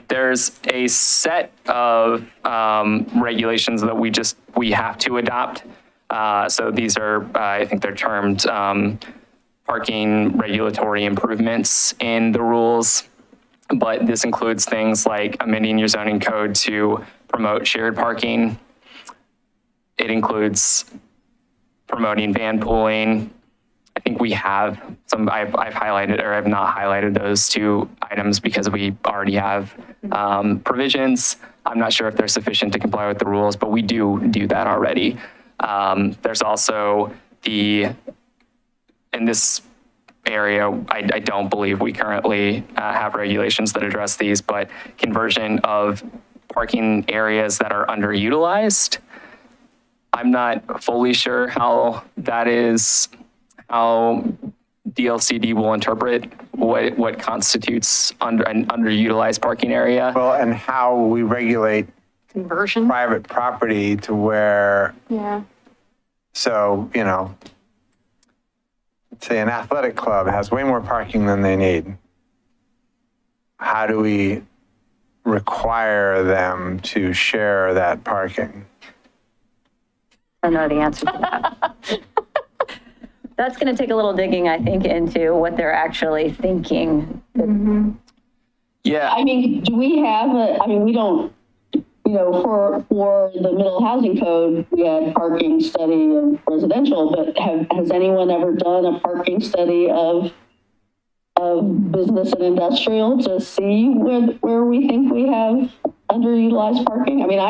There's a set of regulations that we have to adopt. So these are, I think they're termed parking regulatory improvements in the rules, but this includes things like amending your zoning code to promote shared parking. It includes promoting van pooling. I think we have some, I've highlighted, or I've not highlighted those two items because we already have provisions. I'm not sure if they're sufficient to comply with the rules, but we do that already. There's also in this area, I don't believe we currently have regulations that address these, but conversion of parking areas that are underutilized. I'm not fully sure how DLCD will interpret what constitutes an underutilized parking area. Well, and how we regulate Conversion? private property to where, Yeah. so, say an athletic club has way more parking than they need. How do we require them to share that parking? I don't know the answer to that. That's going to take a little digging, I think, into what they're actually thinking. Yeah. I mean, do we have we don't, for the middle housing code, we had parking study of residential, but has anyone ever done a parking study of business and industrial to see where we think we have underutilized parking? I mean,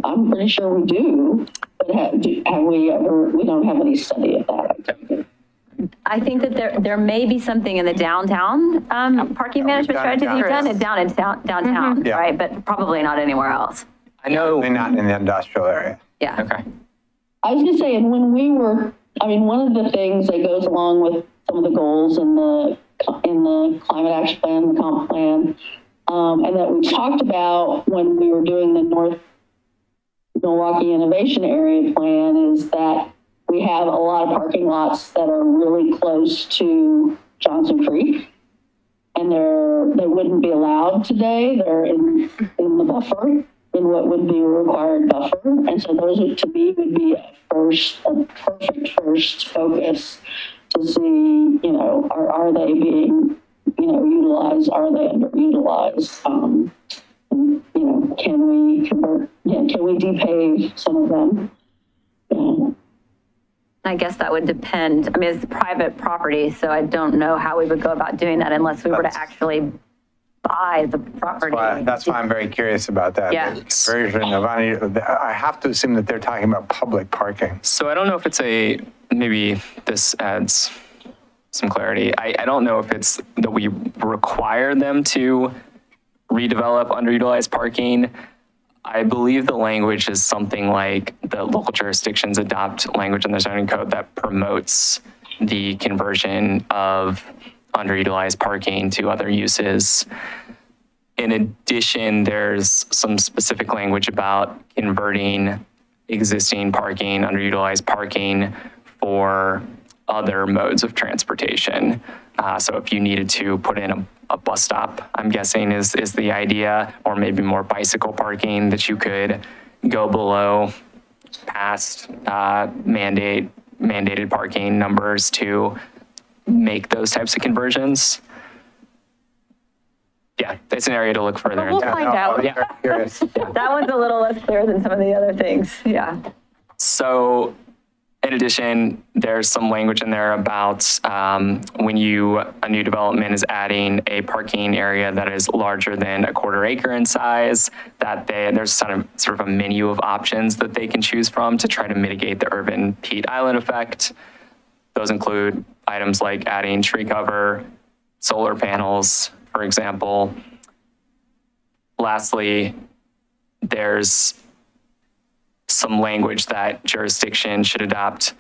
I'm pretty sure we do, but have we ever, we don't have any study of that. I think that there may be something in the downtown parking management done it strategy you've done. downtown. It's downtown, Yeah. right? But probably not anywhere else. I know. They're not in the industrial area. Yeah. Okay. I was gonna say, and when we were, one of the things that goes along with some of the goals in the climate action plan, the comp plan, and that we talked about when we were doing the North Milwaukie Innovation Area plan, is that we have a lot of parking lots that are really close to Johnson Creek, and they wouldn't be allowed today. They're in the buffer, in what would be a required buffer. And so those to me would be a perfect first focus to see, are they being, utilized? Are they underutilized? Can we convert, can we depave some of them? I guess that would depend. I mean, it's private property, so I don't know how we would go about doing that unless we were to actually buy the property. That's why I'm very curious about that. Yeah. The conversion of, I have to assume that they're talking about public parking. So I don't know if it's maybe this adds some clarity. I don't know if it's that we require them to redevelop underutilized parking. I believe the language is something like the local jurisdictions adopt language in their zoning code that promotes the conversion of underutilized parking to other uses. In addition, there's some specific language about converting existing parking, underutilized parking for other modes of transportation. So if you needed to put in a bus stop, I'm guessing is the idea, or maybe more bicycle parking that you could go below past mandated parking numbers to make those types of conversions. Yeah, it's an area to look further We'll into. find out. Yeah. Curious. That one's a little less clear than some of the other things. Yeah. So in addition, there's some language in there about when a new development is adding a parking area that is larger than a quarter acre in size, that there's sort of a menu of options that they can choose from to try to mitigate the urban heat island effect. Those include items like adding tree cover, solar panels, for example. Lastly, there's some language that jurisdictions should adopt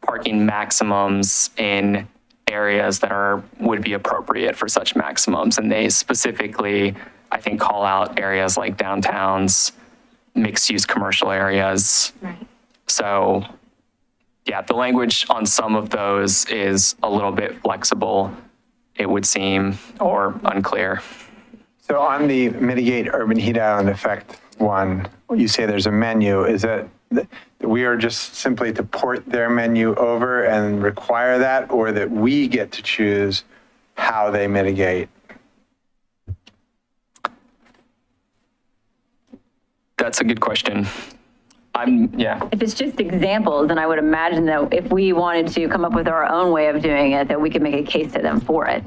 parking maximums in areas that would be appropriate for such maximums. And they specifically, I think, call out areas like downtowns, mixed-use commercial areas. Right. So yeah, the language on some of those is a little bit flexible, it would seem, or unclear. So on the mitigate urban heat island effect one, you say there's a menu. Is that we are just simply to port their menu over and require that, or that we get to choose how they mitigate? That's a good question. If it's just examples, then I would imagine that if we wanted to come up with our own way of doing it, that we could make a case to them for it.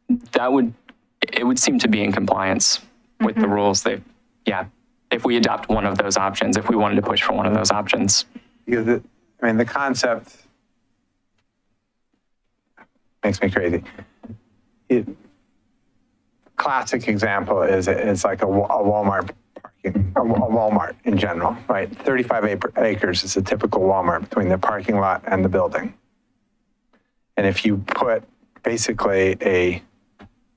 It would seem to be in compliance with the rules. If we adopt one of those options, if we wanted to push for one of those options. Because the concept makes me crazy. Classic example is like a Walmart parking, a Walmart in general, right? 35 acres is a typical Walmart between the parking lot and the building. And if you put basically a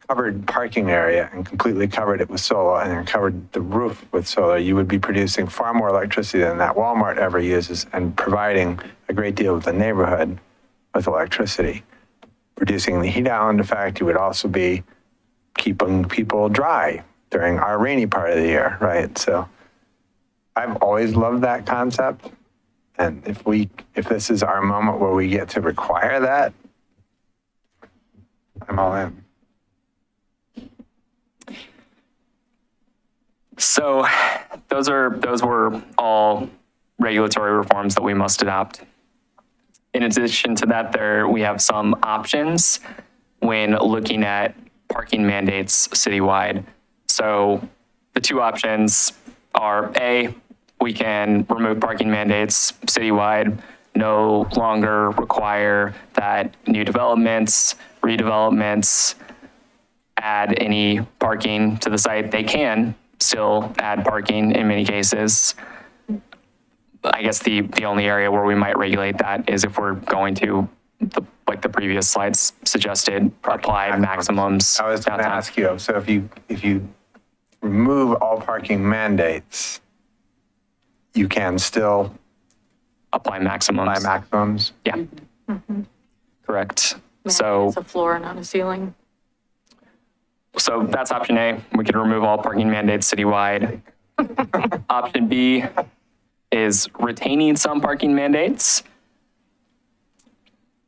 covered parking area and completely covered it with solar and then covered the roof with solar, you would be producing far more electricity than that Walmart ever uses and providing a great deal of the neighborhood with electricity. Reducing the heat island effect, you would also be keeping people dry during our rainy part of the year, right? So I've always loved that concept. And if this is our moment where we get to require that, I'm all in. So those were all regulatory reforms that we must adopt. In addition to that, we have some options when looking at parking mandates citywide. So the two options are A, we can remove parking mandates citywide, no longer require that new developments, redevelopments add any parking to the site. They can still add parking in many cases. I guess the only area where we might regulate that is if we're going to, like the previous slides suggested, apply maximums. I was going to downtown. ask you, so if you remove all parking mandates, you can still apply maximums. apply maximums? Yeah. Correct. It's a floor, not a ceiling. So that's option A. We could remove all parking mandates citywide. Option B is retaining some parking mandates.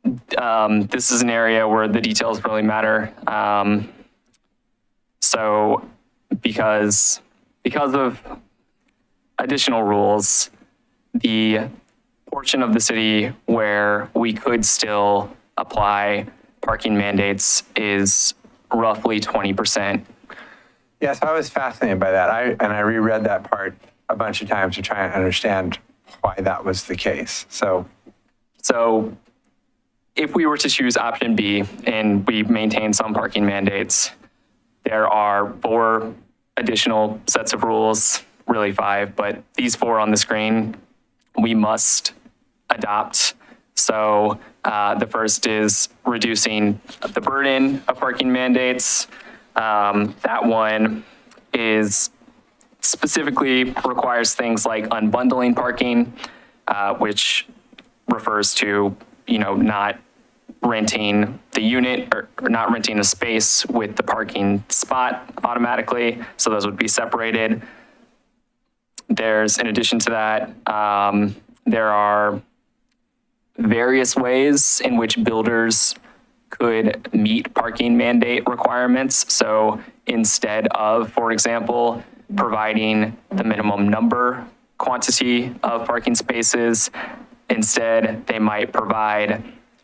This is an area where the details really matter. So because of additional rules, the portion of the city where we could still apply parking mandates is roughly 20%. Yes, I was fascinated by that. I reread that part a bunch of times to try and understand why that was the case. So if we were to choose option B and we maintain some parking mandates, there are 4 additional sets of rules, really 5, but these 4 on the screen, we must adopt. So the first is reducing the burden of parking mandates. That one is specifically requires things like unbundling parking, which refers to, not renting the unit or not renting a space with the parking spot automatically. So those would be separated. In addition to that, there are various ways in which builders could meet parking mandate requirements. So instead of, for example, providing the minimum quantity of parking spaces, instead they might provide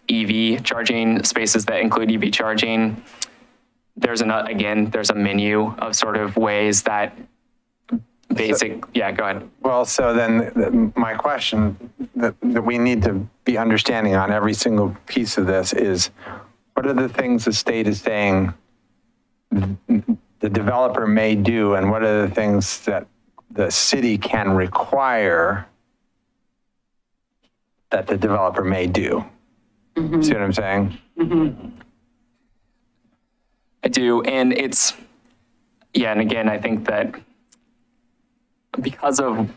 EV charging spaces that include EV charging. There's a menu of sort of ways that go ahead. Well, so then my question that we need to be understanding on every single piece of this is, what are the things the state is saying the developer may do, and what are the things that the city can require that the developer may do? Mm-hmm. See what I'm saying? Mm-hmm. I do, and and again, I think that because of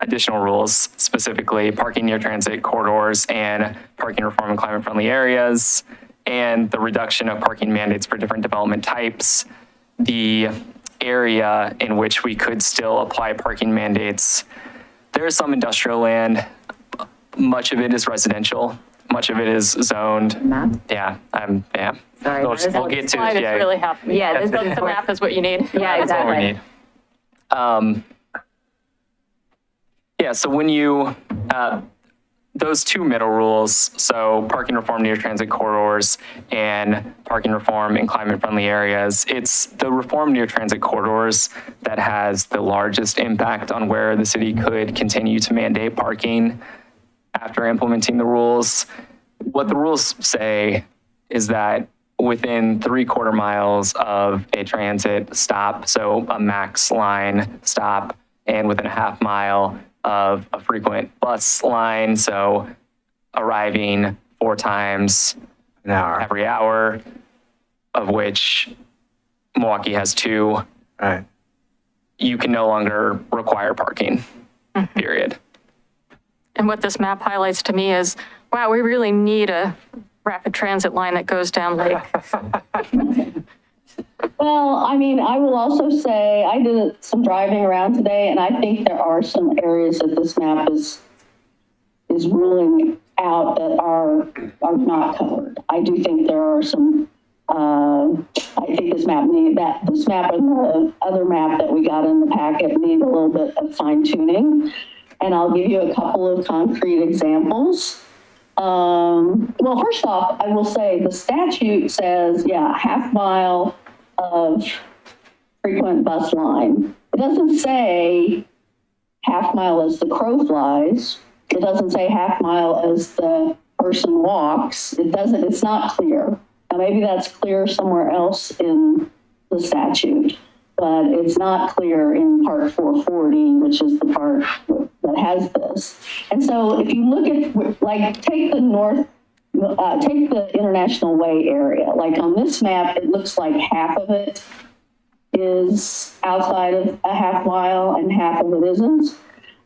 additional rules, specifically parking near transit corridors and parking reform in climate-friendly areas, and the reduction of parking mandates for different development types, the area in which we could still apply parking mandates, there is some industrial land. Much of it is residential. Much of it is zoned. Map? Yeah. Sorry. We'll get to Slide is really happy. Yeah, The map is what you need. Yeah, That's what we exactly. need. Yeah, so when you, those two middle rules, so parking reform near transit corridors and parking reform in climate-friendly areas, it's the reform near transit corridors that has the largest impact on where the city could continue to mandate parking after implementing the rules. What the rules say is that within 3/4 miles of a transit stop, so a max line stop, and within a half mile of a frequent bus line, so arriving 4 times An hour. every hour, of which Milwaukie has 2, Right. you can no longer require parking, period. And what this map highlights to me is, wow, we really need a rapid transit line that goes down Lake. Well, I mean, I will also say, I did some driving around today, and I think there are some areas that this map is ruling out that are not covered. I do think there are some, I think this map and the other map that we got in the packet need a little bit of fine tuning. And I'll give you a couple of concrete examples. Well, first off, I will say the statute says, yeah, half mile of frequent bus line. It doesn't say half mile as the crow flies. It doesn't say half mile as the person walks. It's not clear. Now, maybe that's clear somewhere else in the statute, but it's not clear in part 440, which is the part that has this. And so if you look at, like, take the International Way area. Like on this map, it looks like half of it is outside of a half mile and half of it isn't.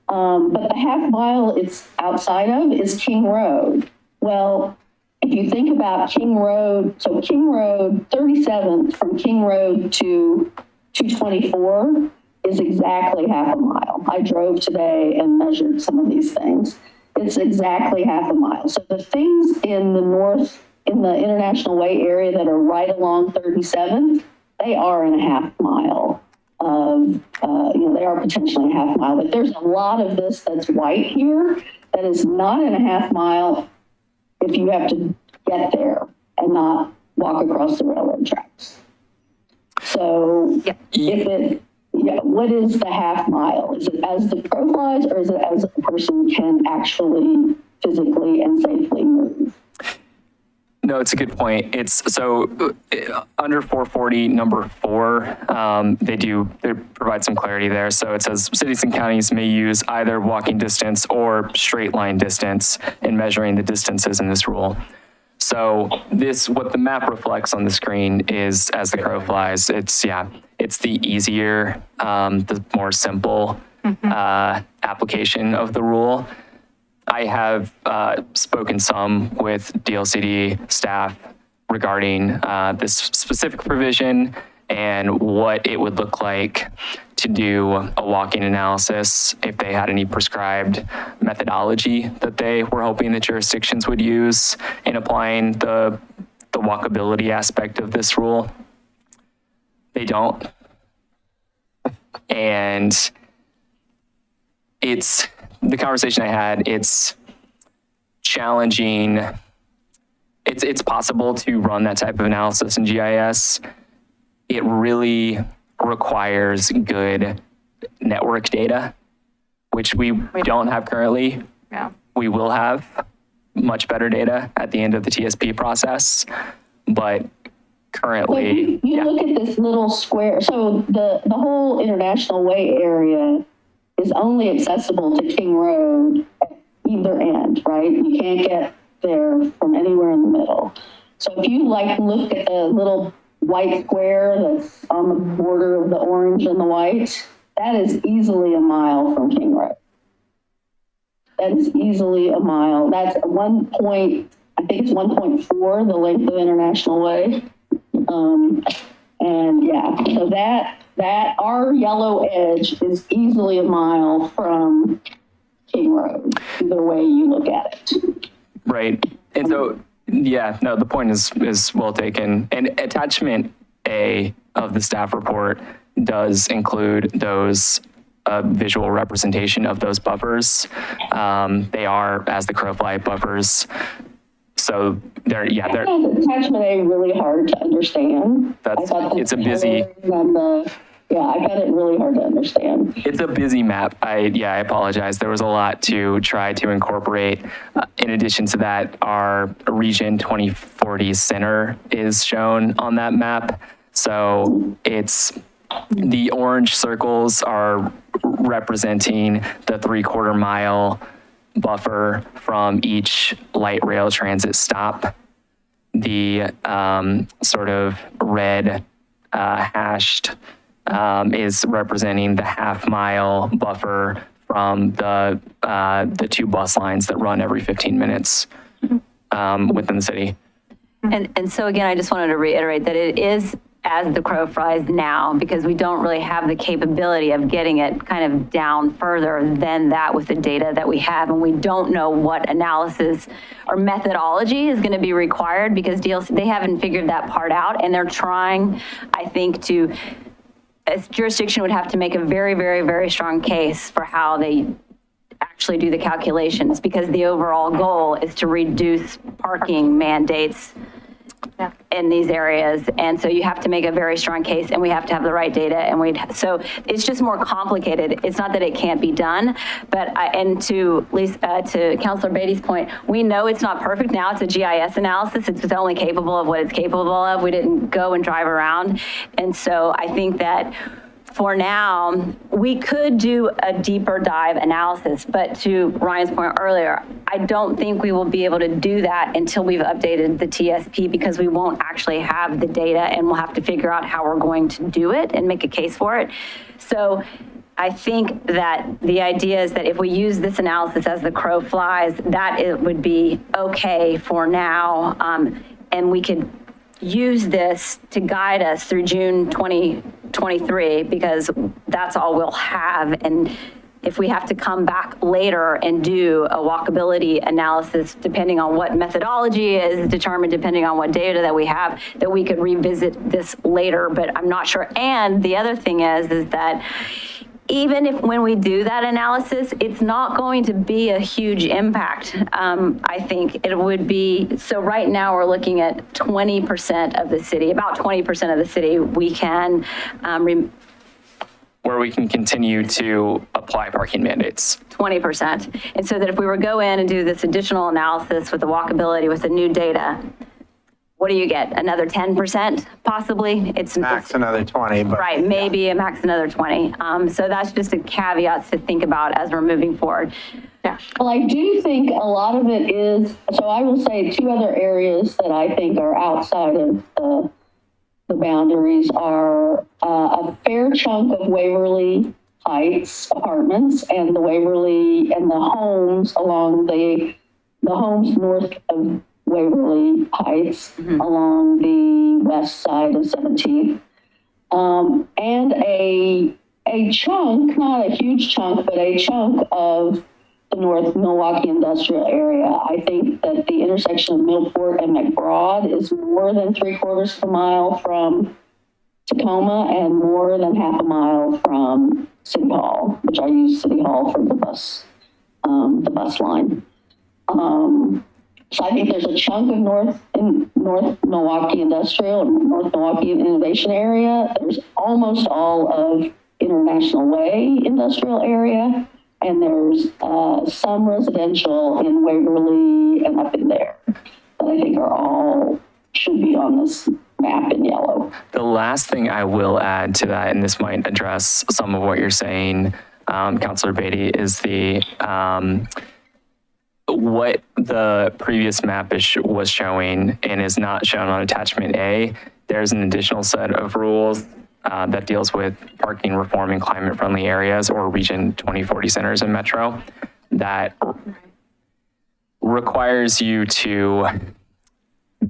But the half mile it's outside of is King Road. Well, if you think about King Road, so King Road, 37th from King Road to 224 is exactly half a mile. I drove today and measured some of these things. It's exactly half a mile. So the things in the north, in the International Way area that are right along 37th, they are in a half mile of, they are potentially a half mile, but there's a lot of this that's white here that is not in a half mile if you have to get there and not walk across the railroad tracks. So what is the half mile? Is it as the crow flies, or is it as a person can actually physically and safely move? No, it's a good point. It's so under 440 number 4, they provide some clarity there. So it says cities and counties may use either walking distance or straight line distance in measuring the distances in this rule. So what the map reflects on the screen is as the crow flies. It's the easier, the more simple application of the rule. I have spoken some with DLCD staff regarding this specific provision and what it would look like to do a walking analysis if they had any prescribed methodology that they were hoping that jurisdictions would use in applying the walkability aspect of this rule. They don't. And it's the conversation I had, it's challenging. It's possible to run that type of analysis in GIS. It really requires good network data, which we don't have currently. Yeah. We will have much better data at the end of the TSP process, but currently, you look at this little square. So the whole International Way area is only accessible to King Road at either end, right? You can't get there from anywhere in the middle. So if you look at the little white square that's on the border of the orange and the white, that is easily a mile from King Road. That is easily a mile. That's I think it's 1.4, the length of International Way. And yeah, so that our yellow edge is easily a mile from King Road, either way you look at it. right. And so, the point is well taken. And attachment A of the staff report does include those a visual representation of those buffers. They are, as the crow fly, buffers. So they're, I found attachment A really hard to understand. it's a busy, I found it really hard to understand. it's a busy map. I apologize. There was a lot to try to incorporate. In addition to that, our Region 2040 center is shown on that map. So it's, the orange circles are representing the 3/4 mile buffer from each light rail transit stop. The sort of red hashed is representing the 1/2 mile buffer from the 2 bus lines that run every 15 minutes within the city. And so again, I just wanted to reiterate that it is as the crow flies now, because we don't really have the capability of getting it kind of down further than that with the data that we have. And we don't know what analysis or methodology is going to be required, because they haven't figured that part out. And they're trying, I think, to, a jurisdiction would have to make a very, very, very strong case for how they actually do the calculations, because the overall goal is to reduce parking mandates in these areas. And so you have to make a very strong case, and we have to have the right data. And so it's just more complicated. It's not that it can't be done, but and to Councilor Beatty's point, we know it's not perfect now. It's a GIS analysis. It's only capable of what it's capable of. We didn't go and drive around. And so I think that for now, we could do a deeper dive analysis, but to Ryan's point earlier, I don't think we will be able to do that until we've updated the TSP, because we won't actually have the data, and we'll have to figure out how we're going to do it and make a case for it. So I think that the idea is that if we use this analysis as the crow flies, that it would be okay for now, and we could use this to guide us through June 2023, because that's all we'll have. And if we have to come back later and do a walkability analysis, depending on what methodology is determined, depending on what data that we have, that we could revisit this later, but I'm not sure. And the other thing is that even if when we do that analysis, it's not going to be a huge impact. I think it would be, so right now we're looking at 20% of the city, about 20% of the city we can, where we can continue to apply parking mandates. 20%. And so that if we were to go in and do this additional analysis with the walkability, with the new data, what do you get? Another 10% possibly? It's Max another 20. But right, maybe a max another 20. So that's just a caveat to think about as we're moving forward. Yeah. Well, I do think a lot of it is, so I will say 2 other areas that I think are outside of the boundaries are a fair chunk of Waverly Heights apartments, and the Waverly and the homes along the homes north of Waverly Heights, along the west side of 17th, and a chunk, not a huge chunk, but a chunk of the North Milwaukie industrial area. I think that the intersection of Millport and McBroad is more than 3/4 of a mile from Tacoma, and more than 1/2 a mile from City Hall, which I use City Hall for the bus line. So I think there's a chunk of North Milwaukie industrial, North Milwaukie innovation area. There's almost all of International Way industrial area, and there's some residential in Waverly and up in there that I think are all should be on this map in yellow. The last thing I will add to that, and this might address some of what you're saying, Councilor Beatty, is the what the previous map was showing and is not shown on attachment A. There's an additional set of rules that deals with parking reform in climate friendly areas, or Region 2040 centers in Metro, that requires you to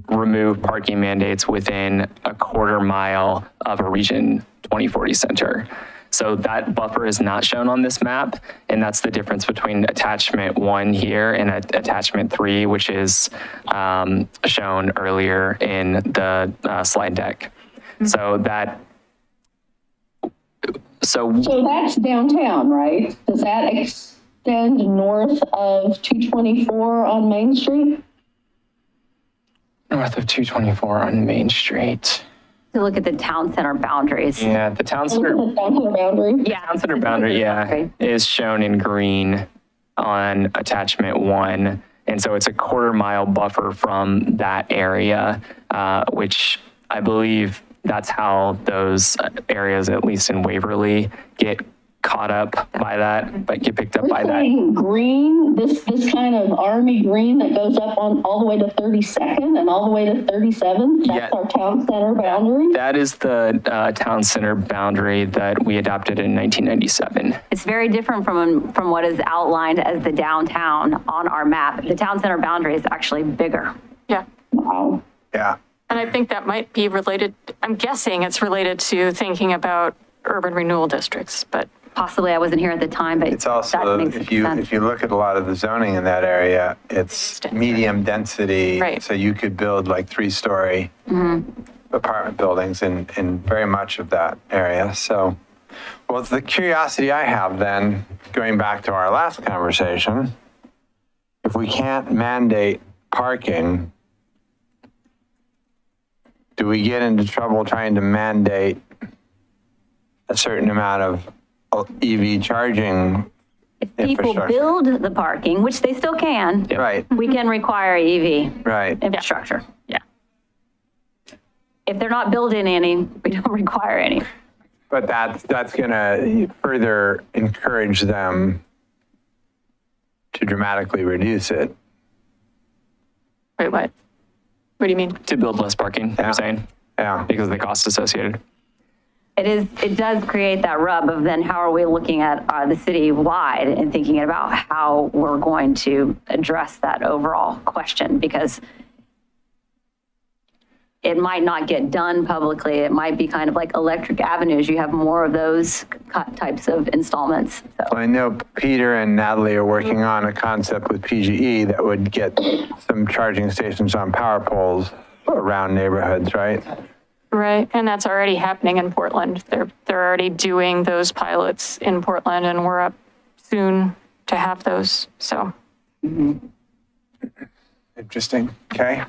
remove parking mandates within 1/4 mile of a Region 2040 center. So that buffer is not shown on this map, and that's the difference between attachment 1 here and attachment 3, which is shown earlier in the slide deck. So that So So that's downtown, right? Does that extend north of 224 on Main Street? north of 224 on Main Street. To look at the town center boundaries. Yeah, the town center. Look at the downtown boundary. Yeah. Town center boundary, yeah, Boundary. is shown in green on attachment 1. And so it's a 1/4 mile buffer from that area, which I believe that's how those areas, at least in Waverly, get caught up by that, but get picked up by We're that. saying green, this kind of army green that goes up on all the way to 32nd and all the way to 37th. Yeah. That's our town center boundary. That is the town center boundary that we adopted in 1997. It's very different from what is outlined as the downtown on our map. The town center boundary is actually bigger. Yeah. Wow. Yeah. And I think that might be related, I'm guessing it's related to thinking about urban renewal districts, but Possibly, I wasn't here at the time, but It's that also, makes if you sense. look at a lot of the zoning in that area, it's medium density. Right. So you could build like 3-story apartment buildings in very much of that area. So, well, the curiosity I have then, going back to our last conversation, if we can't mandate parking, do we get into trouble trying to mandate a certain amount of EV charging If people infrastructure? build the parking, which they still can, Right, we can require EV right. infrastructure. Yeah. If they're not building any, we don't require any. But that's going to further encourage them to dramatically reduce it. wait, what? What do you mean? To build less parking, Yeah. you're saying, Yeah. because of the cost associated. It does create that rub of then how are we looking at the city wide and thinking about how we're going to address that overall question, because it might not get done publicly. It might be kind of like electric avenues. You have more of those types of installments. So I know Peter and Natalie are working on a concept with PGE that would get some charging stations on power poles around neighborhoods, right? Right, and that's already happening in Portland. They're already doing those pilots in Portland, and we're up soon to have those, so. Interesting. Okay.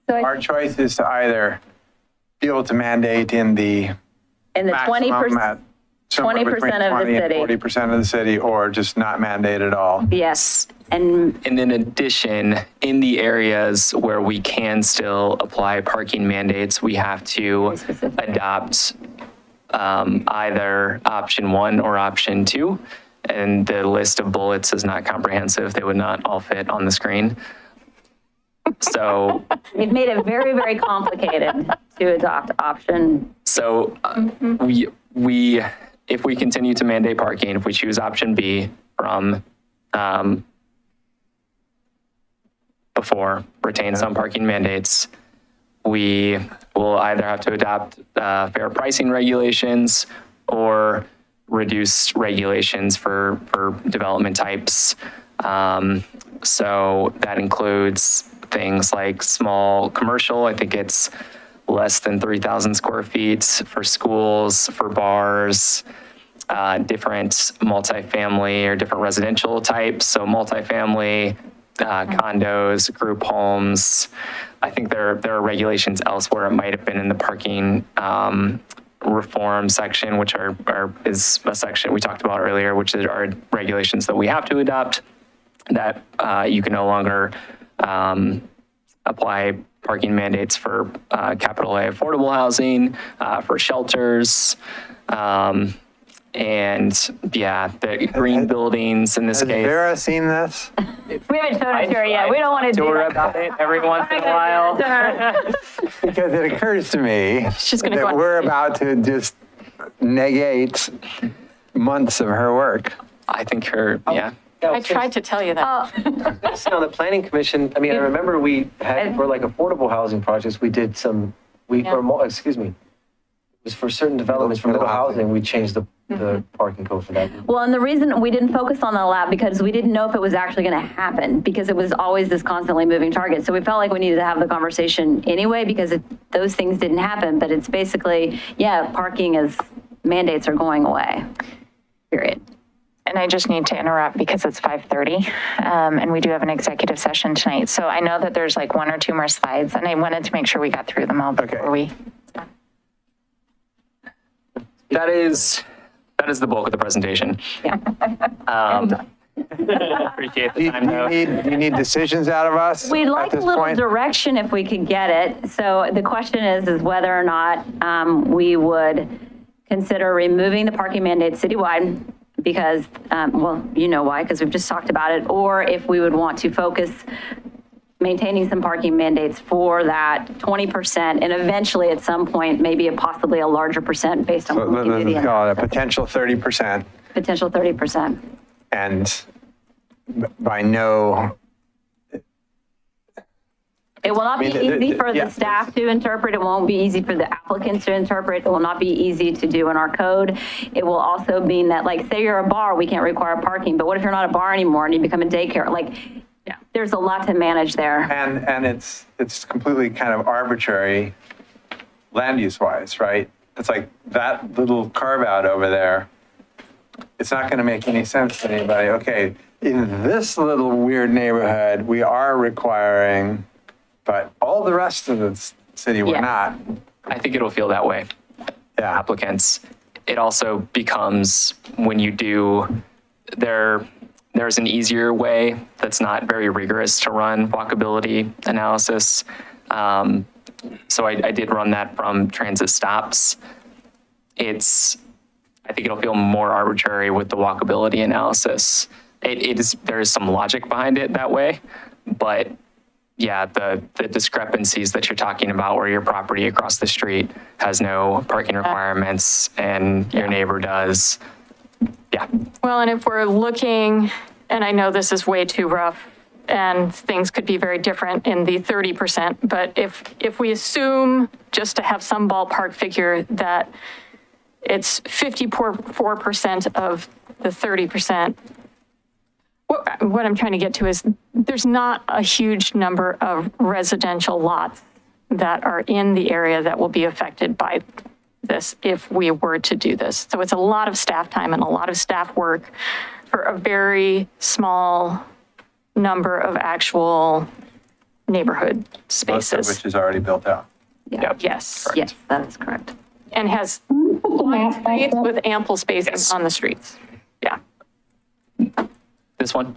So Our choice is to either be able to mandate in the in the maximum 20%, at somewhere 20% between of the 20 and city. 40% of the city, or just not mandate at all. yes, and And in addition, in the areas where we can still apply parking mandates, we have to specific. adopt either option 1 or option 2. And the list of bullets is not comprehensive. They would not all fit on the screen. So, we've made it very, very complicated to adopt option. we if we continue to mandate parking, if we choose option B from before, retain some parking mandates, we will either have to adopt fair pricing regulations or reduce regulations for development types. So that includes things like small commercial. I think it's less than 3,000 square feet for schools, for bars, different multifamily or different residential types. So multifamily, condos, group homes. I think there are regulations elsewhere. It might have been in the parking reform section, which is a section we talked about earlier, which are regulations that we have to adopt, that you can no longer apply parking mandates for capital A affordable housing, for shelters, and yeah, the green buildings in this Has case. Vera seen this? We haven't shown it to her yet. We don't want to do tour that. about it every once in a while. Because it occurs to me She's gonna go that on we're vacation. about to just negate months of her work. I think I tried to tell you that. Sitting on the planning commission, I mean, I remember we had, for like affordable housing projects, we did some, excuse me, it was for certain developments for middle housing, we changed the parking code for that. Well, and the reason we didn't focus on the lab because we didn't know if it was actually going to happen, because it was always this constantly moving target. So we felt like we needed to have the conversation anyway, because those things didn't happen. But it's basically, yeah, parking is mandates are going away, period. And I just need to interrupt because it's 5:30, and we do have an executive session tonight. So I know that there's like one or two more slides, and I wanted to make sure we got through them all before we. That is the bulk of the presentation. Yeah. Appreciate the time, though. Do you need decisions out of us We'd at like a this little point? direction if we could get it. So the question is whether or not we would consider removing the parking mandate citywide because, well, you know why, because we've just talked about it, or if we would want to focus maintaining some parking mandates for that 20% and eventually at some point, maybe possibly a larger percent based on what we can do. Let's call it a potential 30%. Potential 30%. And by no, It will not be easy for yeah. the staff to interpret. It won't be easy for the applicants to interpret. It will not be easy to do in our code. It will also mean that, like, say you're a bar, we can't require parking, but what if you're not a bar anymore and you become a daycare? Like, there's a lot to manage there. and it's completely kind of arbitrary land use wise, right? It's like that little carve out over there. It's not going to make any sense to anybody. Okay, in this little weird neighborhood, we are requiring, but all the rest of the city, we're Yes. not. I think it'll feel that way. Yeah. Applicants. It also becomes when you do there's an easier way that's not very rigorous to run walkability analysis. So I did run that from transit stops. I think it'll feel more arbitrary with the walkability analysis. There is some logic behind it that way, but yeah, the discrepancies that you're talking about where your property across the street has no parking requirements and your neighbor does. Yeah. Well, and if we're looking, and I know this is way too rough and things could be very different in the 30%, but if we assume, just to have some ballpark figure, that it's 54% of the 30%, what I'm trying to get to is there's not a huge number of residential lots that are in the area that will be affected by this if we were to do this. So it's a lot of staff time and a lot of staff work for a very small number of actual neighborhood Most of spaces. which is already built out. Yes. Yes, that is correct. And has wide streets with ample spacing on the streets. Yeah. This one?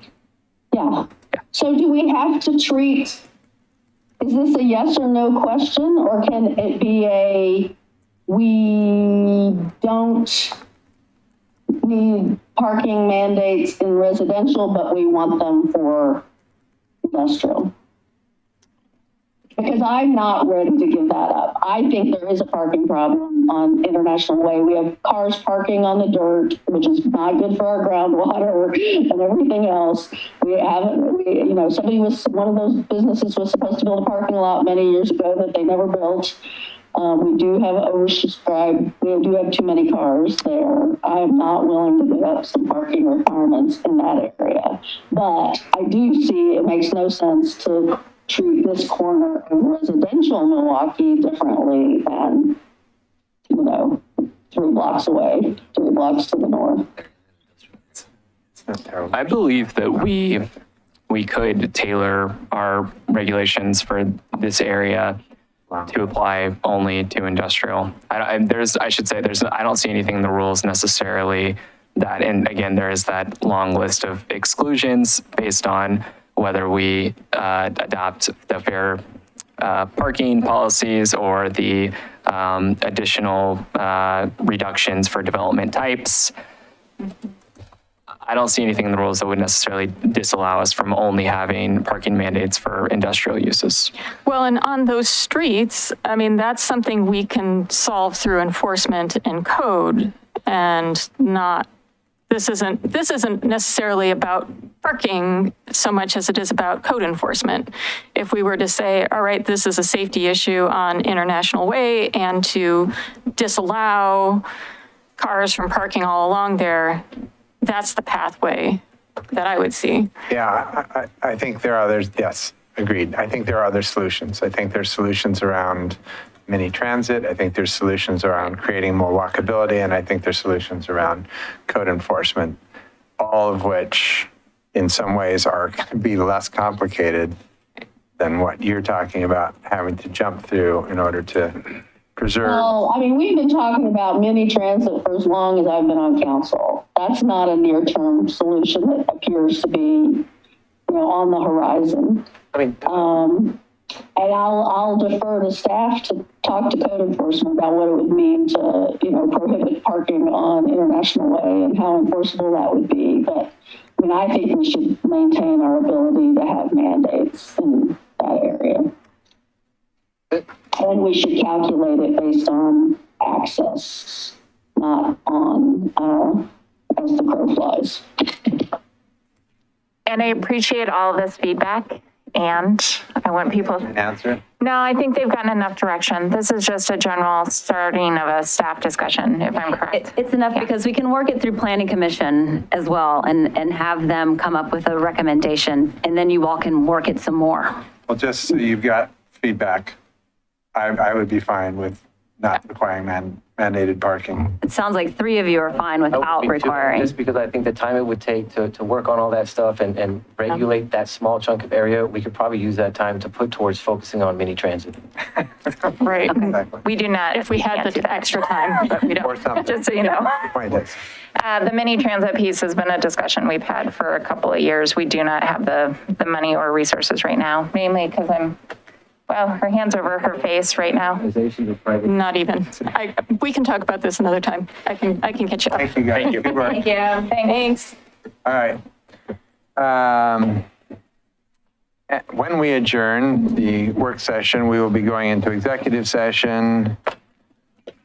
Yeah. So do we have to treat, is this a yes or no question, or can it be we don't need parking mandates in residential, but we want them for industrial? Because I'm not ready to give that up. I think there is a parking problem on International Way. We have cars parking on the dirt, which is not good for our groundwater and everything else. One of those businesses was supposed to build a parking lot many years ago that they never built. We do have oversubscribed, we do have too many cars there. I am not willing to give up some parking requirements in that area. But I do see it makes no sense to treat this corner of residential Milwaukie differently than, 3 blocks away, 3 blocks to the north. It's not terrible. I believe that we could tailor our regulations for this area to apply only to industrial. I don't see anything in the rules necessarily that, and again, there is that long list of exclusions based on whether we adopt the fair parking policies or the additional reductions for development types. I don't see anything in the rules that would necessarily disallow us from only having parking mandates for industrial uses. Well, and on those streets, I mean, that's something we can solve through enforcement and code and not, this isn't necessarily about parking so much as it is about code enforcement. If we were to say, all right, this is a safety issue on International Way and to disallow cars from parking all along there, that's the pathway that I would see. Yeah, I think there are others, yes, agreed. I think there are other solutions. I think there's solutions around mini transit. I think there's solutions around creating more walkability, and I think there's solutions around code enforcement, all of which in some ways are going to be less complicated than what you're talking about having to jump through in order to preserve. Well, I mean, we've been talking about mini transit for as long as I've been on council. That's not a near-term solution that appears to be, on the horizon. I mean, And I'll defer to staff to talk to code enforcement about what it would mean to, prohibit parking on International Way and how enforceable that would be. But I mean, I think we should maintain our ability to have mandates in that area. And we should calculate it based on access, not on as the crow flies. And I appreciate all of this feedback. And I want people. Answer? No, I think they've gotten enough direction. This is just a general starting of a staff discussion, if I'm correct. It's enough because we can work it through planning commission as well and have them come up with a recommendation, and then you all can work it some more. Well, just so you've got feedback, I would be fine with not requiring mandated parking. It sounds like 3 of you are fine without me too, requiring. just because I think the time it would take to work on all that stuff and regulate that small chunk of area, we could probably use that time to put towards focusing on mini transit. Right. Exactly. We do not. If we had can't do the that. extra time, but we Or don't. something. Just so you know. Point is. The mini transit piece has been a discussion we've had for a couple of years. We do not have the money or resources right now, mainly because her hand's over her face right now. Not even. We can talk about this another time. I can catch you up. Thank you, guys. Thank you. Good work. Thank you. Thanks. All right. When we adjourn the work session, we will be going into executive session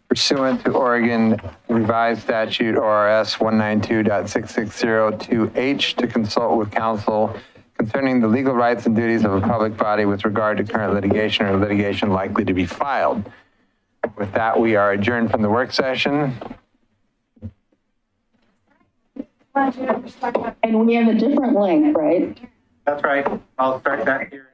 pursuant to Oregon Revised Statute ORS 192.6602H to consult with counsel concerning the legal rights and duties of a public body with regard to current litigation or litigation likely to be filed. With that, we are adjourned from the work session. And we have a different link, right? That's right. I'll start that here.